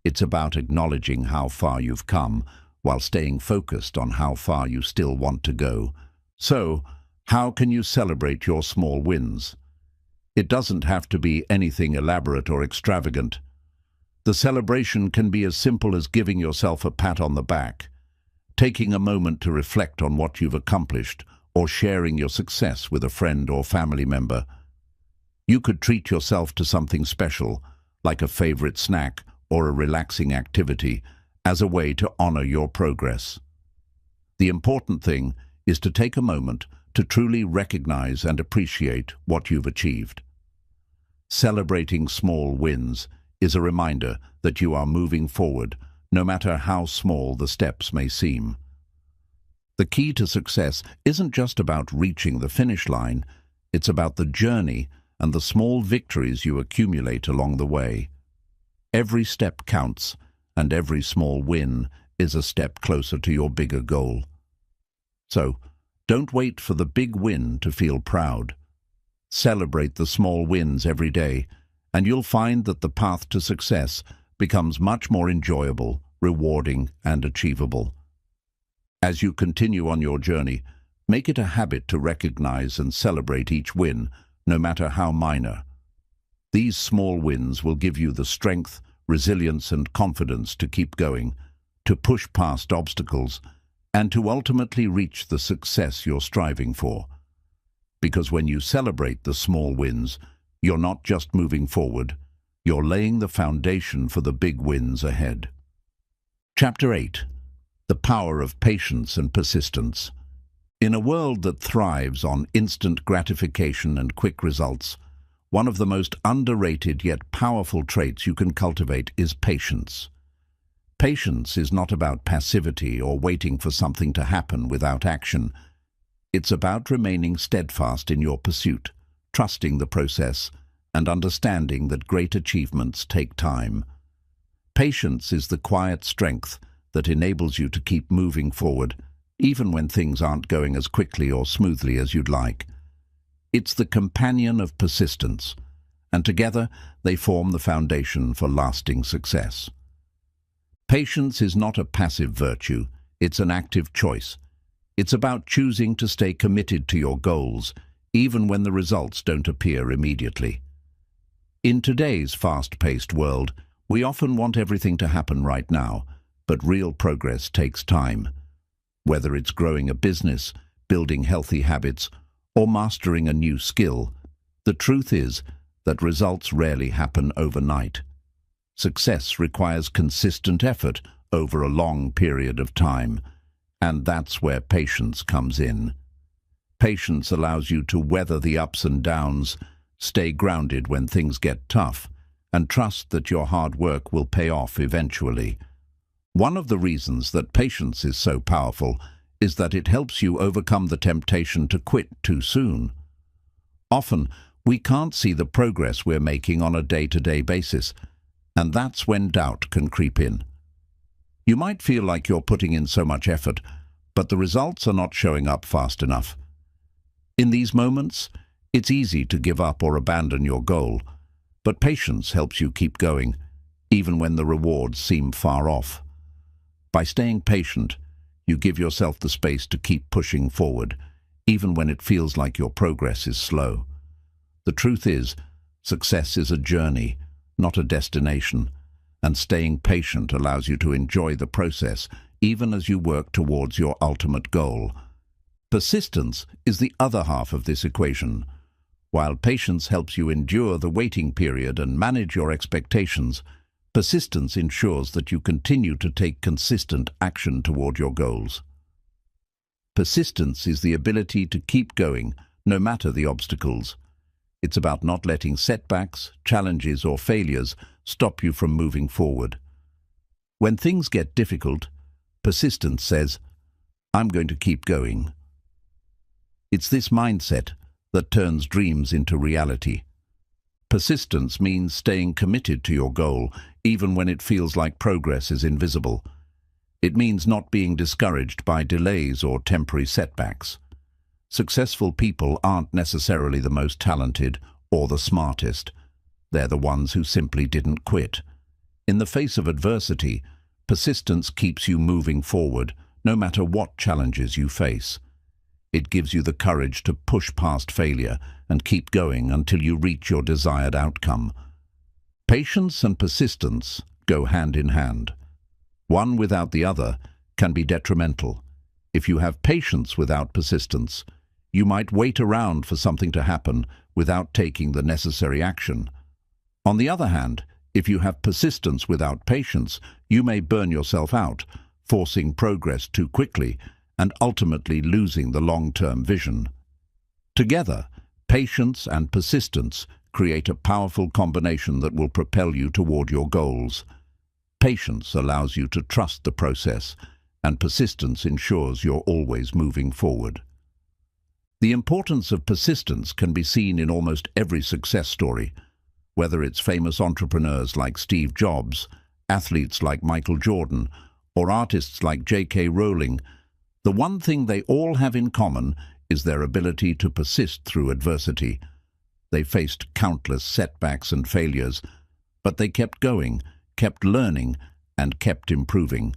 It's about acknowledging how far you've come while staying focused on how far you still want to go. So, how can you celebrate your small wins? It doesn't have to be anything elaborate or extravagant. The celebration can be as simple as giving yourself a pat on the back. taking a moment to reflect on what you've accomplished or sharing your success with a friend or family member. You could treat yourself to something special, like a favorite snack or a relaxing activity, as a way to honor your progress. The important thing is to take a moment to truly recognize and appreciate what you've achieved. Celebrating small wins is a reminder that you are moving forward, no matter how small the steps may seem. The key to success isn't just about reaching the finish line, it's about the journey and the small victories you accumulate along the way. Every step counts, and every small win is a step closer to your bigger goal. So, don't wait for the big win to feel proud. Celebrate the small wins every day, and you'll find that the path to success becomes much more enjoyable, rewarding, and achievable. As you continue on your journey, make it a habit to recognize and celebrate each win, no matter how minor. These small wins will give you the strength, resilience, and confidence to keep going, to push past obstacles, and to ultimately reach the success you're striving for. Because when you celebrate the small wins, you're not just moving forward, you're laying the foundation for the big wins ahead. Chapter 8. The Power of Patience and Persistence. In a world that thrives on instant gratification and quick results, one of the most underrated yet powerful traits you can cultivate is patience. Patience is not about passivity or waiting for something to happen without action. It's about remaining steadfast in your pursuit, trusting the process, and understanding that great achievements take time. Patience is the quiet strength that enables you to keep moving forward, even when things aren't going as quickly or smoothly as you'd like. It's the companion of persistence, and together they form the foundation for lasting success. Patience is not a passive virtue, it's an active choice. It's about choosing to stay committed to your goals, even when the results don't appear immediately. In today's fast-paced world, we often want everything to happen right now, but real progress takes time. Whether it's growing a business, building healthy habits, or mastering a new skill, the truth is that results rarely happen overnight. Success requires consistent effort over a long period of time, and that's where patience comes in. Patience allows you to weather the ups and downs, stay grounded when things get tough, and trust that your hard work will pay off eventually. One of the reasons that patience is so powerful is that it helps you overcome the temptation to quit too soon. Often, we can't see the progress we're making on a day-to-day basis, and that's when doubt can creep in. You might feel like you're putting in so much effort, but the results are not showing up fast enough. In these moments, it's easy to give up or abandon your goal, but patience helps you keep going, even when the rewards seem far off. By staying patient, you give yourself the space to keep pushing forward, even when it feels like your progress is slow. The truth is, success is a journey, not a destination, and staying patient allows you to enjoy the process even as you work towards your ultimate goal. Persistence is the other half of this equation. While patience helps you endure the waiting period and manage your expectations, persistence ensures that you continue to take consistent action toward your goals. Persistence is the ability to keep going, no matter the obstacles. It's about not letting setbacks, challenges, or failures stop you from moving forward. When things get difficult, persistence says, "I'm going to keep going." It's this mindset that turns dreams into reality. Persistence means staying committed to your goal, even when it feels like progress is invisible. It means not being discouraged by delays or temporary setbacks. Successful people aren't necessarily the most talented or the smartest. They're the ones who simply didn't quit. In the face of adversity, persistence keeps you moving forward, no matter what challenges you face. It gives you the courage to push past failure and keep going until you reach your desired outcome. Patience and persistence go hand in hand. One without the other can be detrimental. If you have patience without persistence, you might wait around for something to happen without taking the necessary action. On the other hand, if you have persistence without patience, you may burn yourself out, forcing progress too quickly and ultimately losing the long-term vision. Together, patience and persistence create a powerful combination that will propel you toward your goals. Patience allows you to trust the process, and persistence ensures you're always moving forward. The importance of persistence can be seen in almost every success story, whether it's famous entrepreneurs like Steve Jobs, athletes like Michael Jordan, or artists like J.K. Rowling. The one thing they all have in common is their ability to persist through adversity. They faced countless setbacks and failures, but they kept going, kept learning, and kept improving.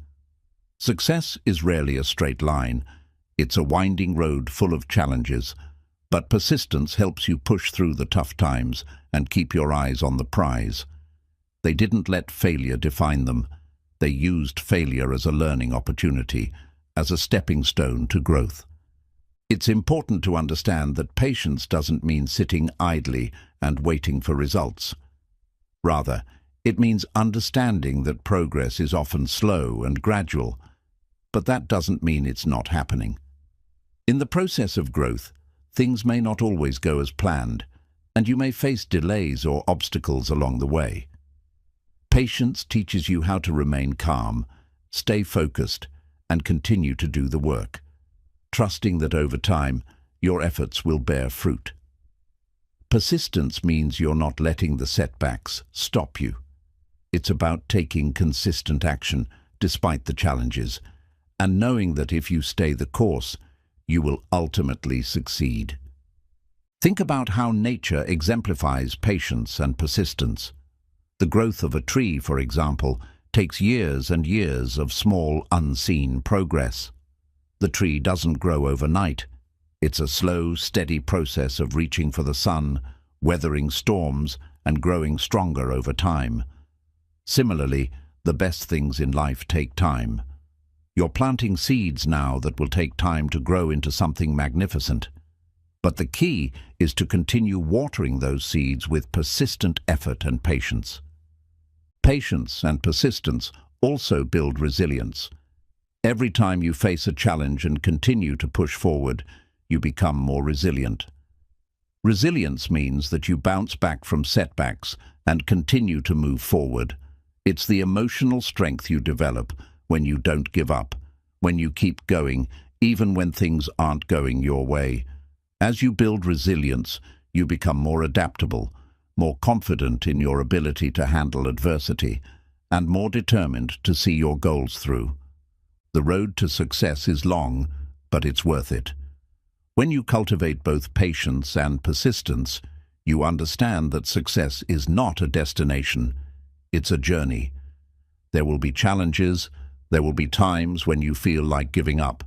Success is rarely a straight line. It's a winding road full of challenges, but persistence helps you push through the tough times and keep your eyes on the prize. They didn't let failure define them. They used failure as a learning opportunity, as a stepping stone to growth. It's important to understand that patience doesn't mean sitting idly and waiting for results. Rather, it means understanding that progress is often slow and gradual, but that doesn't mean it's not happening. In the process of growth, things may not always go as planned, and you may face delays or obstacles along the way. Patience teaches you how to remain calm, stay focused, and continue to do the work, trusting that over time, your efforts will bear fruit. Persistence means you're not letting the setbacks stop you. It's about taking consistent action despite the challenges, and knowing that if you stay the course, you will ultimately succeed. Think about how nature exemplifies patience and persistence. The growth of a tree, for example, takes years and years of small, unseen progress. The tree doesn't grow overnight. It's a slow, steady process of reaching for the sun, weathering storms, and growing stronger over time. Similarly, the best things in life take time. You're planting seeds now that will take time to grow into something magnificent. But the key is to continue watering those seeds with persistent effort and patience. Patience and persistence also build resilience. Every time you face a challenge and continue to push forward, you become more resilient. Resilience means that you bounce back from setbacks and continue to move forward. It's the emotional strength you develop when you don't give up, when you keep going, even when things aren't going your way. As you build resilience, you become more adaptable, more confident in your ability to handle adversity, and more determined to see your goals through. The road to success is long, but it's worth it. When you cultivate both patience and persistence, you understand that success is not a destination, it's a journey. There will be challenges, there will be times when you feel like giving up,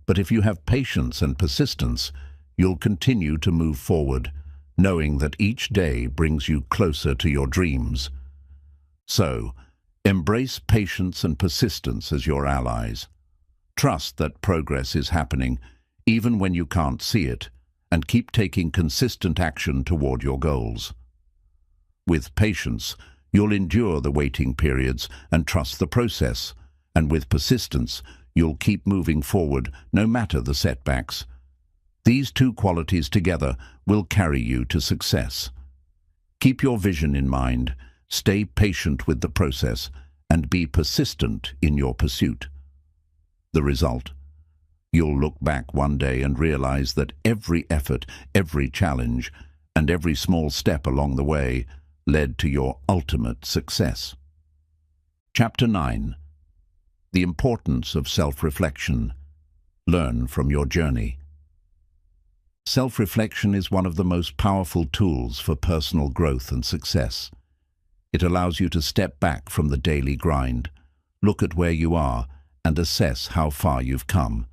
but if you have patience and persistence, you'll continue to move forward, knowing that each day brings you closer to your dreams. So, embrace patience and persistence as your allies. Trust that progress is happening, even when you can't see it, and keep taking consistent action toward your goals. With patience, you'll endure the waiting periods and trust the process, and with persistence, you'll keep moving forward no matter the setbacks. These two qualities together will carry you to success. Keep your vision in mind, stay patient with the process, and be persistent in your pursuit. The result? You'll look back one day and realize that every effort, every challenge, and every small step along the way led to your ultimate success. Chapter 9. The importance of self-reflection. Learn from your journey. Self-reflection is one of the most powerful tools for personal growth and success. It allows you to step back from the daily grind, look at where you are, and assess how far you've come.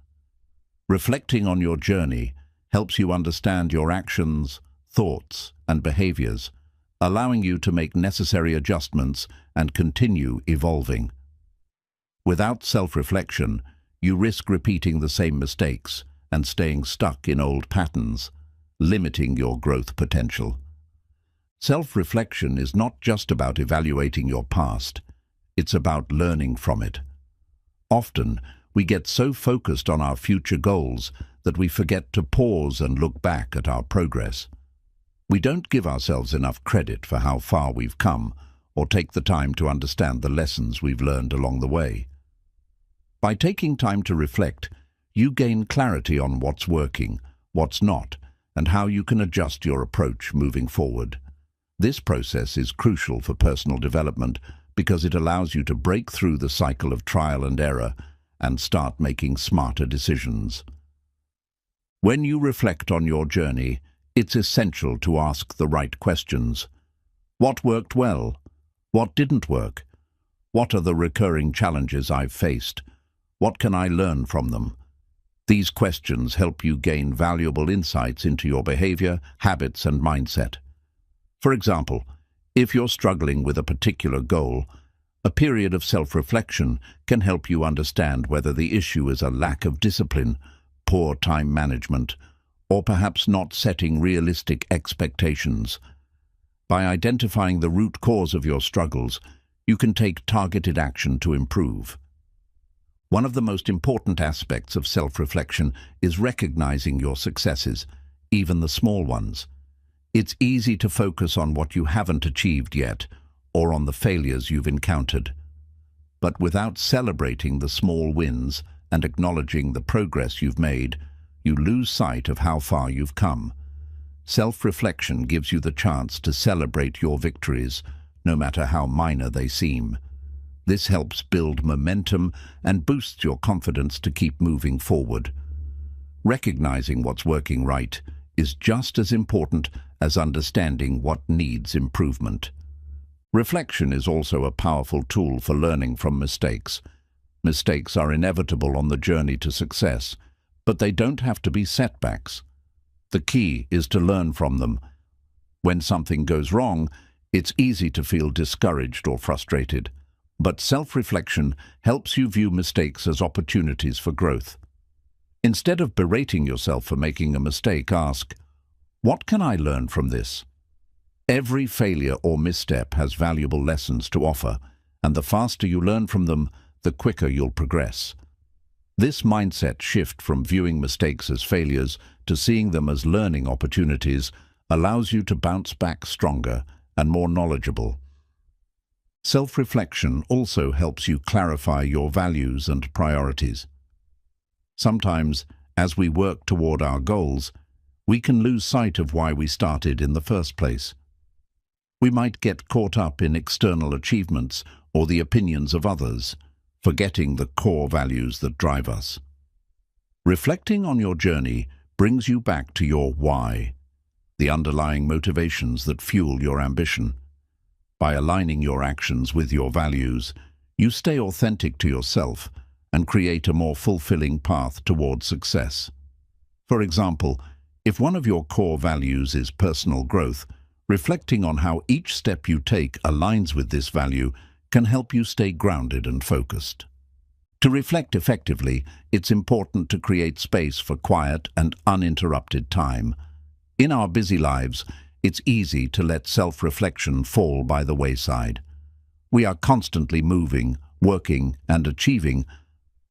Reflecting on your journey helps you understand your actions, thoughts, and behaviors, allowing you to make necessary adjustments and continue evolving. Without self-reflection, you risk repeating the same mistakes and staying stuck in old patterns, limiting your growth potential. Self-reflection is not just about evaluating your past, it's about learning from it. Often, we get so focused on our future goals that we forget to pause and look back at our progress. We don't give ourselves enough credit for how far we've come, or take the time to understand the lessons we've learned along the way. By taking time to reflect, you gain clarity on what's working, what's not, and how you can adjust your approach moving forward. This process is crucial for personal development because it allows you to break through the cycle of trial and error and start making smarter decisions. When you reflect on your journey, it's essential to ask the right questions. What worked well? What didn't work? What are the recurring challenges I've faced? What can I learn from them? These questions help you gain valuable insights into your behavior, habits, and mindset. For example, if you're struggling with a particular goal, a period of self-reflection can help you understand whether the issue is a lack of discipline, poor time management, or perhaps not setting realistic expectations. By identifying the root cause of your struggles, you can take targeted action to improve. One of the most important aspects of self-reflection is recognizing your successes, even the small ones. It's easy to focus on what you haven't achieved yet, or on the failures you've encountered. But without celebrating the small wins and acknowledging the progress you've made, you lose sight of how far you've come. Self-reflection gives you the chance to celebrate your victories, no matter how minor they seem. This helps build momentum and boosts your confidence to keep moving forward. Recognizing what's working right is just as important as understanding what needs improvement. Reflection is also a powerful tool for learning from mistakes. Mistakes are inevitable on the journey to success, but they don't have to be setbacks. The key is to learn from them. When something goes wrong, it's easy to feel discouraged or frustrated, but self-reflection helps you view mistakes as opportunities for growth. Instead of berating yourself for making a mistake, ask, "What can I learn from this?" Every failure or misstep has valuable lessons to offer, and the faster you learn from them, the quicker you'll progress. This mindset shift from viewing mistakes as failures to seeing them as learning opportunities allows you to bounce back stronger and more knowledgeable. Self-reflection also helps you clarify your values and priorities. Sometimes, as we work toward our goals, we can lose sight of why we started in the first place. We might get caught up in external achievements or the opinions of others, forgetting the core values that drive us. Reflecting on your journey brings you back to your why, the underlying motivations that fuel your ambition. By aligning your actions with your values, you stay authentic to yourself and create a more fulfilling path toward success. For example, if one of your core values is personal growth, reflecting on how each step you take aligns with this value can help you stay grounded and focused. To reflect effectively, it's important to create space for quiet and uninterrupted time. In our busy lives, it's easy to let self-reflection fall by the wayside. We are constantly moving, working, and achieving,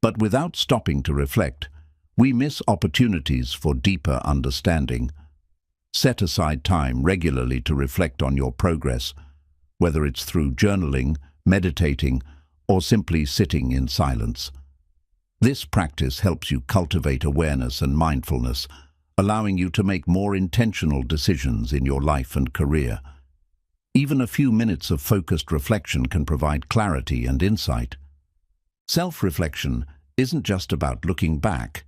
but without stopping to reflect, we miss opportunities for deeper understanding. Set aside time regularly to reflect on your progress, whether it's through journaling, meditating, or simply sitting in silence. This practice helps you cultivate awareness and mindfulness, allowing you to make more intentional decisions in your life and career. Even a few minutes of focused reflection can provide clarity and insight. Self-reflection isn't just about looking back,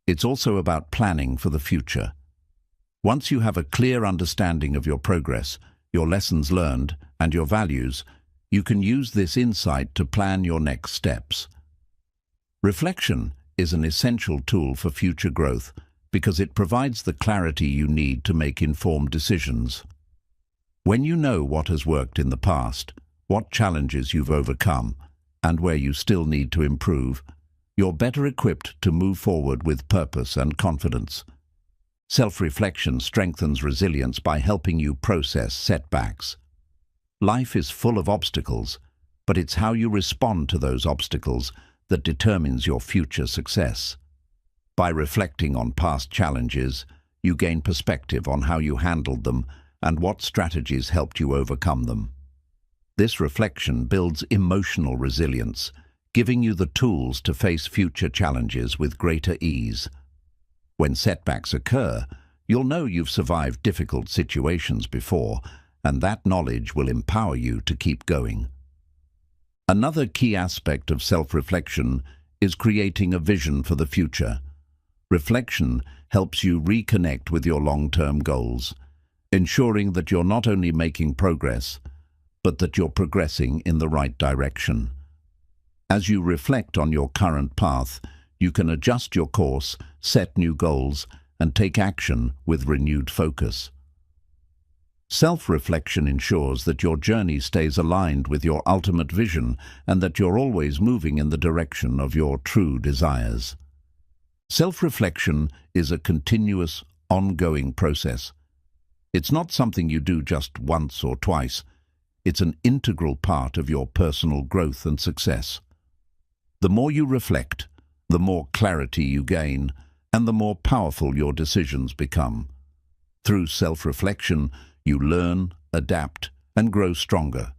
it's also about planning for the future. Once you have a clear understanding of your progress, your lessons learned, and your values, you can use this insight to plan your next steps. Reflection is an essential tool for future growth because it provides the clarity you need to make informed decisions. When you know what has worked in the past, what challenges you've overcome, and where you still need to improve, you're better equipped to move forward with purpose and confidence. Self-reflection strengthens resilience by helping you process setbacks. Life is full of obstacles, but it's how you respond to those obstacles that determines your future success. By reflecting on past challenges, you gain perspective on how you handled them and what strategies helped you overcome them. This reflection builds emotional resilience, giving you the tools to face future challenges with greater ease. When setbacks occur, you'll know you've survived difficult situations before, and that knowledge will empower you to keep going. Another key aspect of self-reflection is creating a vision for the future. Reflection helps you reconnect with your long-term goals, ensuring that you're not only making progress, but that you're progressing in the right direction. As you reflect on your current path, you can adjust your course, set new goals, and take action with renewed focus. Self-reflection ensures that your journey stays aligned with your ultimate vision and that you're always moving in the direction of your true desires. Self-reflection is a continuous, ongoing process. It's not something you do just once or twice. It's an integral part of your personal growth and success. The more you reflect, the more clarity you gain, and the more powerful your decisions become. Through self-reflection, you learn, adapt, and grow stronger,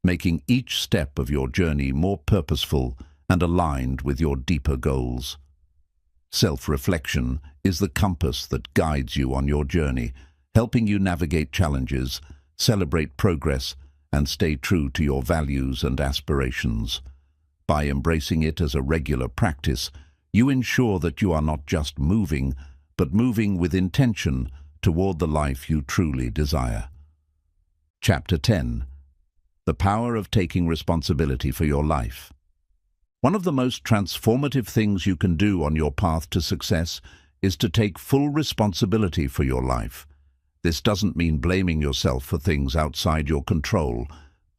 making each step of your journey more purposeful and aligned with your deeper goals. Self-reflection is the compass that guides you on your journey, helping you navigate challenges, celebrate progress, and stay true to your values and aspirations. By embracing it as a regular practice, you ensure that you are not just moving, but moving with intention toward the life you truly desire. Chapter 10. The Power of Taking Responsibility for Your Life. One of the most transformative things you can do on your path to success is to take full responsibility for your life. This doesn't mean blaming yourself for things outside your control,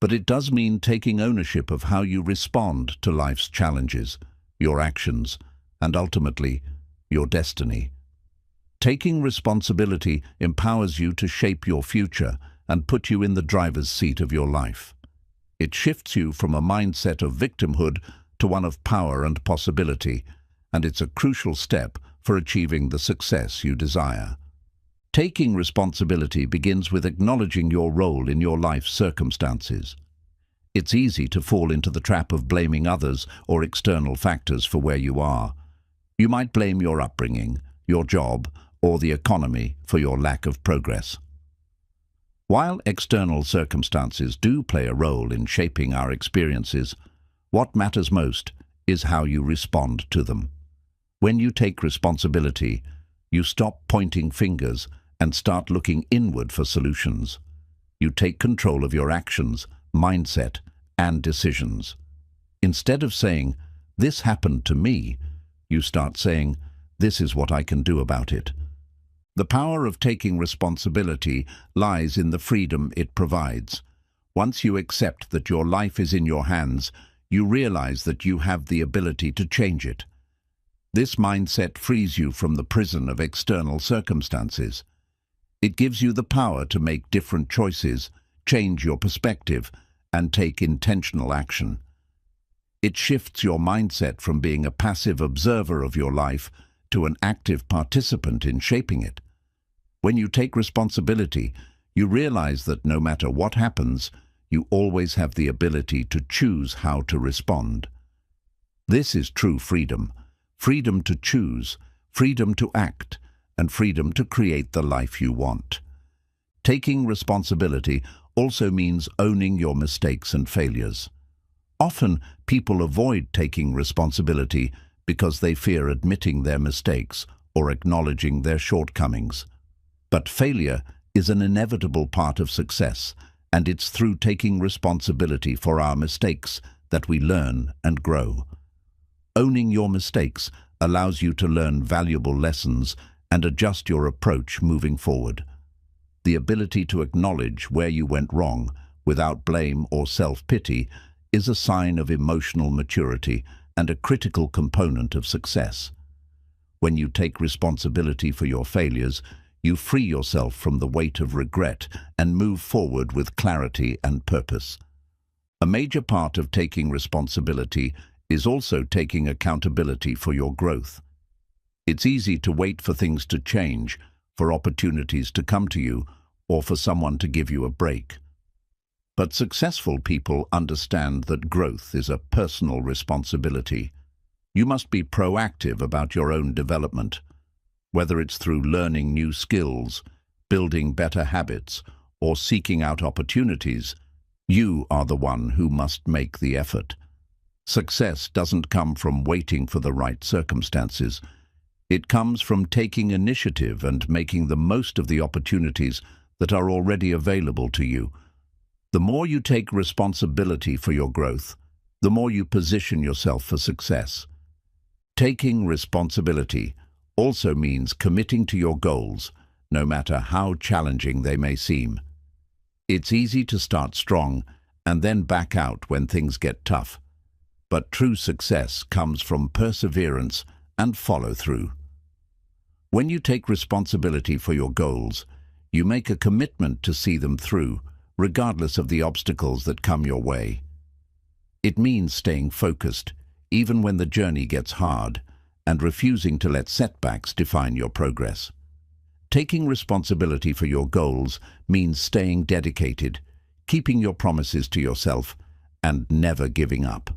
but it does mean taking ownership of how you respond to life's challenges, your actions, and ultimately, your destiny. Taking responsibility empowers you to shape your future and put you in the driver's seat of your life. It shifts you from a mindset of victimhood to one of power and possibility, and it's a crucial step for achieving the success you desire. Taking responsibility begins with acknowledging your role in your life's circumstances. It's easy to fall into the trap of blaming others or external factors for where you are. You might blame your upbringing, your job, or the economy for your lack of progress. While external circumstances do play a role in shaping our experiences, what matters most is how you respond to them. When you take responsibility, you stop pointing fingers and start looking inward for solutions. You take control of your actions, mindset, and decisions. Instead of saying, "This happened to me," you start saying, "This is what I can do about it." The power of taking responsibility lies in the freedom it provides. Once you accept that your life is in your hands, you realize that you have the ability to change it. This mindset frees you from the prison of external circumstances. It gives you the power to make different choices, change your perspective, and take intentional action. It shifts your mindset from being a passive observer of your life to an active participant in shaping it. When you take responsibility, you realize that no matter what happens, you always have the ability to choose how to respond. This is true freedom. Freedom to choose, freedom to act, and freedom to create the life you want. Taking responsibility also means owning your mistakes and failures. Often, people avoid taking responsibility because they fear admitting their mistakes or acknowledging their shortcomings. But failure is an inevitable part of success, and it's through taking responsibility for our mistakes that we learn and grow. Owning your mistakes allows you to learn valuable lessons and adjust your approach moving forward. The ability to acknowledge where you went wrong without blame or self-pity is a sign of emotional maturity and a critical component of success. When you take responsibility for your failures, you free yourself from the weight of regret and move forward with clarity and purpose. A major part of taking responsibility is also taking accountability for your growth. It's easy to wait for things to change, for opportunities to come to you, or for someone to give you a break. But successful people understand that growth is a personal responsibility. You must be proactive about your own development, whether it's through learning new skills, building better habits, or seeking out opportunities. You are the one who must make the effort. Success doesn't come from waiting for the right circumstances. It comes from taking initiative and making the most of the opportunities that are already available to you. The more you take responsibility for your growth, the more you position yourself for success. Taking responsibility also means committing to your goals, no matter how challenging they may seem. It's easy to start strong and then back out when things get tough. But true success comes from perseverance and follow-through. When you take responsibility for your goals, you make a commitment to see them through, regardless of the obstacles that come your way. It means staying focused, even when the journey gets hard, and refusing to let setbacks define your progress. Taking responsibility for your goals means staying dedicated, keeping your promises to yourself, and never giving up.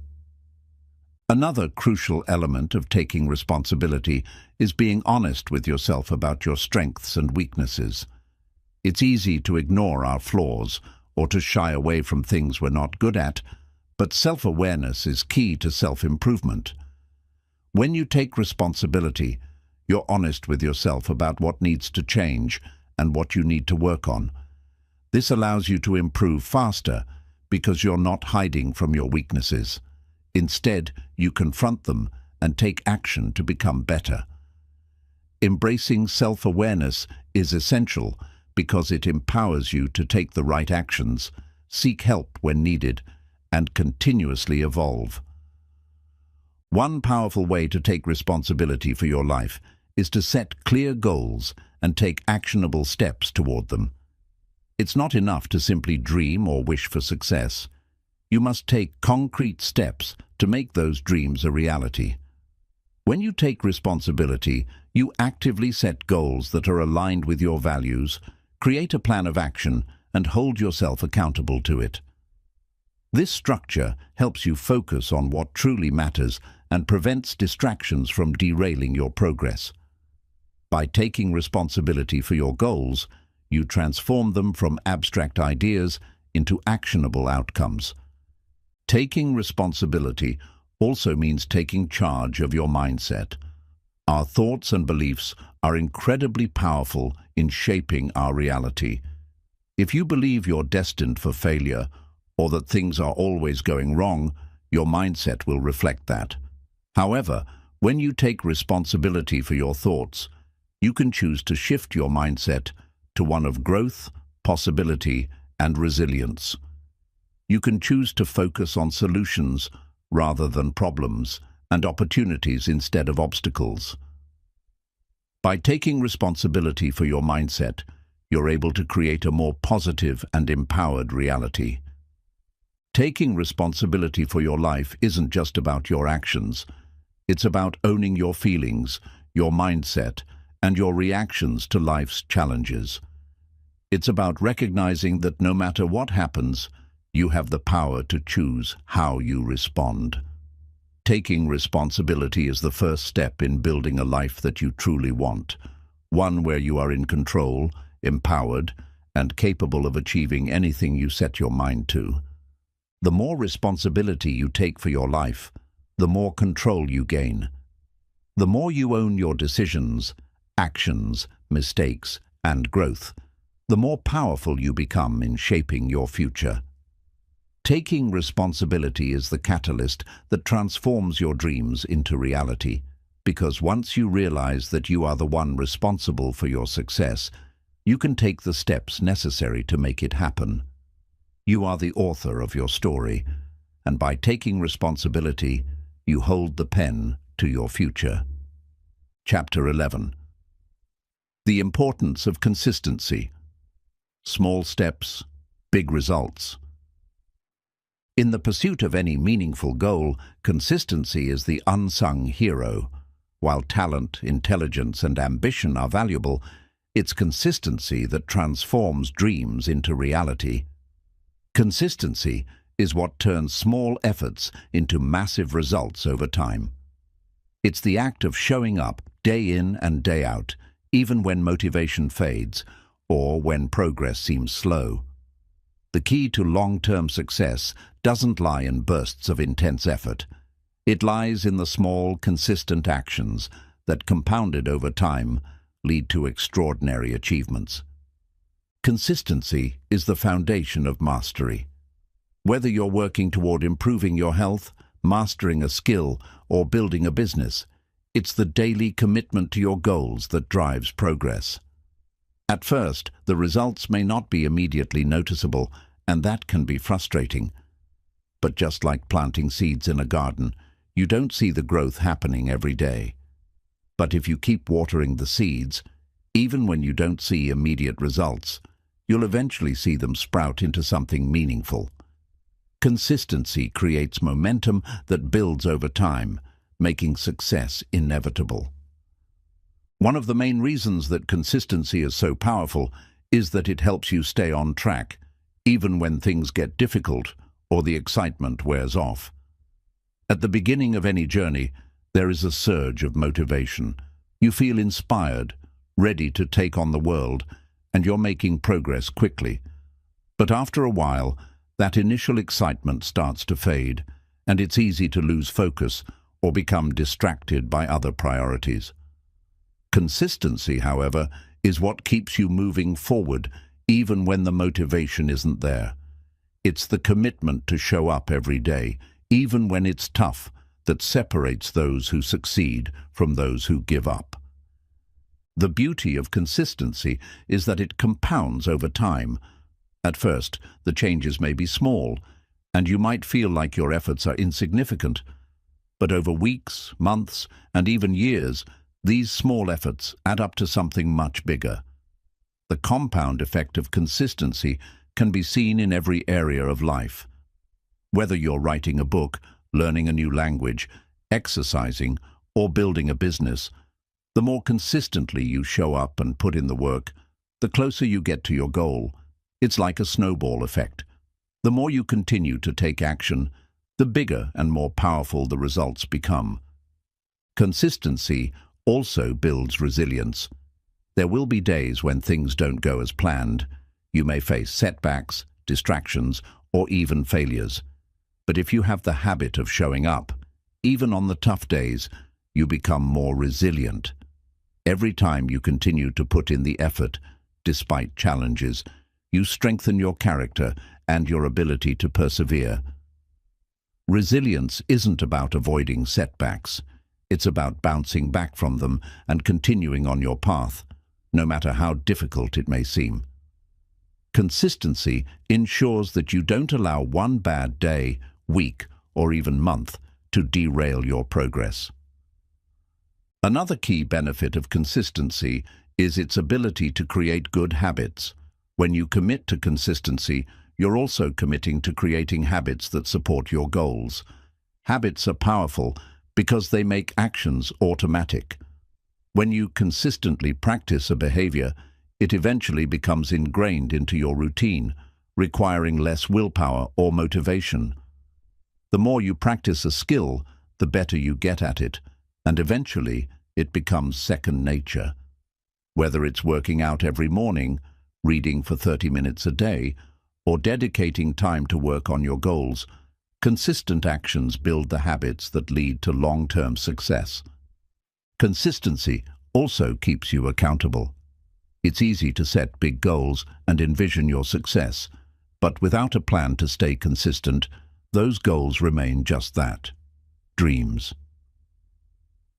Another crucial element of taking responsibility is being honest with yourself about your strengths and weaknesses. It's easy to ignore our flaws or to shy away from things we're not good at, but self-awareness is key to self-improvement. When you take responsibility, you're honest with yourself about what needs to change and what you need to work on. This allows you to improve faster because you're not hiding from your weaknesses. Instead, you confront them and take action to become better. Embracing self-awareness is essential because it empowers you to take the right actions, seek help when needed, and continuously evolve. One powerful way to take responsibility for your life is to set clear goals and take actionable steps toward them. It's not enough to simply dream or wish for success. You must take concrete steps to make those dreams a reality. When you take responsibility, you actively set goals that are aligned with your values, create a plan of action, and hold yourself accountable to it. This structure helps you focus on what truly matters and prevents distractions from derailing your progress. By taking responsibility for your goals, you transform them from abstract ideas into actionable outcomes. Taking responsibility also means taking charge of your mindset. Our thoughts and beliefs are incredibly powerful in shaping our reality. If you believe you're destined for failure or that things are always going wrong, your mindset will reflect that. However, when you take responsibility for your thoughts, you can choose to shift your mindset to one of growth, possibility, and resilience. You can choose to focus on solutions rather than problems and opportunities instead of obstacles. By taking responsibility for your mindset, you're able to create a more positive and empowered reality. Taking responsibility for your life isn't just about your actions. It's about owning your feelings, your mindset, and your reactions to life's challenges. It's about recognizing that no matter what happens, you have the power to choose how you respond. Taking responsibility is the first step in building a life that you truly want, one where you are in control, empowered, and capable of achieving anything you set your mind to. The more responsibility you take for your life, the more control you gain. The more you own your decisions, actions, mistakes, and growth, the more powerful you become in shaping your future. Taking responsibility is the catalyst that transforms your dreams into reality, because once you realize that you are the one responsible for your success, you can take the steps necessary to make it happen. You are the author of your story, and by taking responsibility, you hold the pen to your future. Chapter 11. The importance of consistency. Small steps, big results. In the pursuit of any meaningful goal, consistency is the unsung hero. While talent, intelligence, and ambition are valuable, it's consistency that transforms dreams into reality. Consistency is what turns small efforts into massive results over time. It's the act of showing up day in and day out, even when motivation fades or when progress seems slow. The key to long-term success doesn't lie in bursts of intense effort. It lies in the small, consistent actions that, compounded over time, lead to extraordinary achievements. Consistency is the foundation of mastery. Whether you're working toward improving your health, mastering a skill, or building a business, it's the daily commitment to your goals that drives progress. At first, the results may not be immediately noticeable, and that can be frustrating. But just like planting seeds in a garden, you don't see the growth happening every day. But if you keep watering the seeds, even when you don't see immediate results, you'll eventually see them sprout into something meaningful. Consistency creates momentum that builds over time, making success inevitable. One of the main reasons that consistency is so powerful is that it helps you stay on track, even when things get difficult or the excitement wears off. At the beginning of any journey, there is a surge of motivation. You feel inspired, ready to take on the world, and you're making progress quickly. But after a while, that initial excitement starts to fade, and it's easy to lose focus or become distracted by other priorities. Consistency, however, is what keeps you moving forward even when the motivation isn't there. It's the commitment to show up every day, even when it's tough, that separates those who succeed from those who give up. The beauty of consistency is that it compounds over time. At first, the changes may be small, and you might feel like your efforts are insignificant. But over weeks, months, and even years, these small efforts add up to something much bigger. The compound effect of consistency can be seen in every area of life. Whether you're writing a book, learning a new language, exercising, or building a business, the more consistently you show up and put in the work, the closer you get to your goal. It's like a snowball effect. The more you continue to take action, the bigger and more powerful the results become. Consistency also builds resilience. There will be days when things don't go as planned. You may face setbacks, distractions, or even failures. But if you have the habit of showing up, even on the tough days, you become more resilient. Every time you continue to put in the effort, despite challenges, you strengthen your character and your ability to persevere. Resilience isn't about avoiding setbacks. It's about bouncing back from them and continuing on your path, no matter how difficult it may seem. Consistency ensures that you don't allow one bad day, week, or even month to derail your progress. Another key benefit of consistency is its ability to create good habits. When you commit to consistency, you're also committing to creating habits that support your goals. Habits are powerful because they make actions automatic. When you consistently practice a behavior, it eventually becomes ingrained into your routine, requiring less willpower or motivation. The more you practice a skill, the better you get at it, and eventually it becomes second nature. Whether it's working out every morning, reading for 30 minutes a day, or dedicating time to work on your goals, consistent actions build the habits that lead to long-term success. Consistency also keeps you accountable. It's easy to set big goals and envision your success, but without a plan to stay consistent, those goals remain just that, dreams.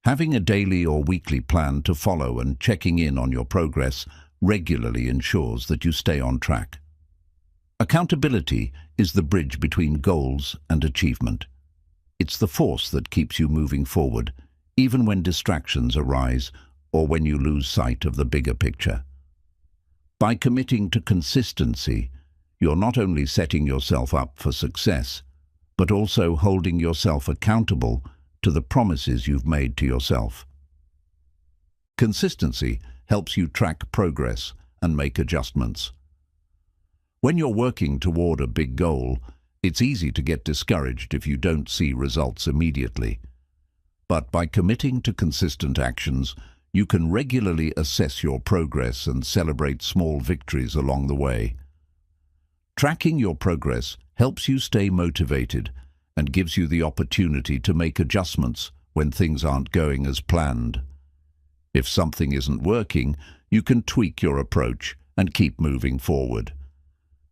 Having a daily or weekly plan to follow and checking in on your progress regularly ensures that you stay on track. Accountability is the bridge between goals and achievement. It's the force that keeps you moving forward, even when distractions arise or when you lose sight of the bigger picture. By committing to consistency, you're not only setting yourself up for success, but also holding yourself accountable to the promises you've made to yourself. Consistency helps you track progress and make adjustments. When you're working toward a big goal, it's easy to get discouraged if you don't see results immediately. But by committing to consistent actions, you can regularly assess your progress and celebrate small victories along the way. Tracking your progress helps you stay motivated and gives you the opportunity to make adjustments when things aren't going as planned. If something isn't working, you can tweak your approach and keep moving forward.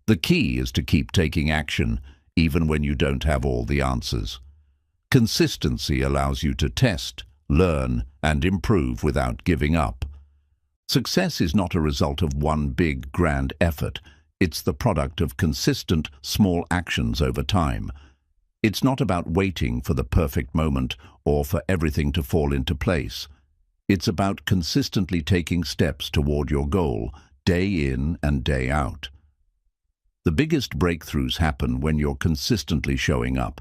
The key is to keep taking action, even when you don't have all the answers. Consistency allows you to test, learn, and improve without giving up. Success is not a result of one big, grand effort. It's the product of consistent, small actions over time. It's not about waiting for the perfect moment or for everything to fall into place. It's about consistently taking steps toward your goal, day in and day out. The biggest breakthroughs happen when you're consistently showing up,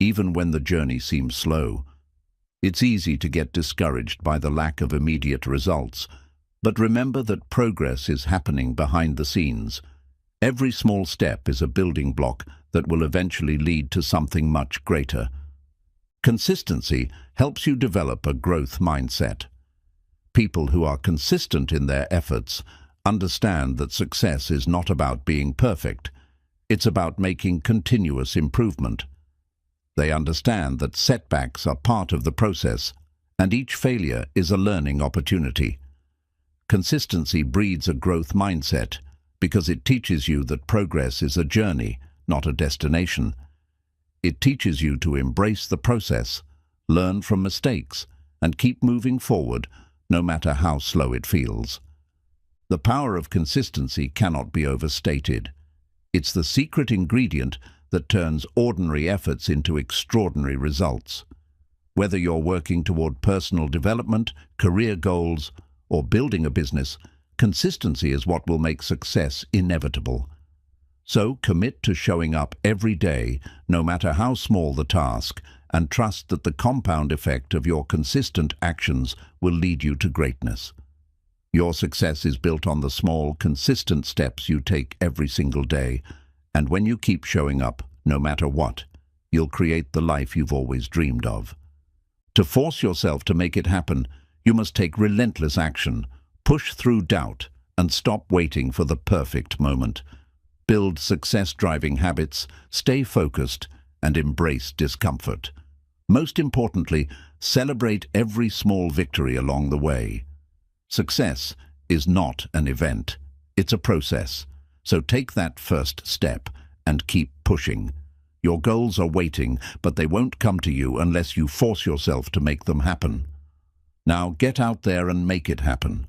even when the journey seems slow. It's easy to get discouraged by the lack of immediate results, but remember that progress is happening behind the scenes. Every small step is a building block that will eventually lead to something much greater. Consistency helps you develop a growth mindset. People who are consistent in their efforts understand that success is not about being perfect. It's about making continuous improvement. They understand that setbacks are part of the process, and each failure is a learning opportunity. Consistency breeds a growth mindset because it teaches you that progress is a journey, not a destination. It teaches you to embrace the process, learn from mistakes, and keep moving forward no matter how slow it feels. The power of consistency cannot be overstated. It's the secret ingredient that turns ordinary efforts into extraordinary results. Whether you're working toward personal development, career goals, or building a business, consistency is what will make success inevitable. So commit to showing up every day, no matter how small the task, and trust that the compound effect of your consistent actions will lead you to greatness. Your success is built on the small, consistent steps you take every single day, and when you keep showing up, no matter what, you'll create the life you've always dreamed of. To force yourself to make it happen, you must take relentless action, push through doubt, and stop waiting for the perfect moment. Build success-driving habits, stay focused, and embrace discomfort. Most importantly, celebrate every small victory along the way. Success is not an event, it's a process. So take that first step and keep pushing. Your goals are waiting, but they won't come to you unless you force yourself to make them happen. Now get out there and make it happen.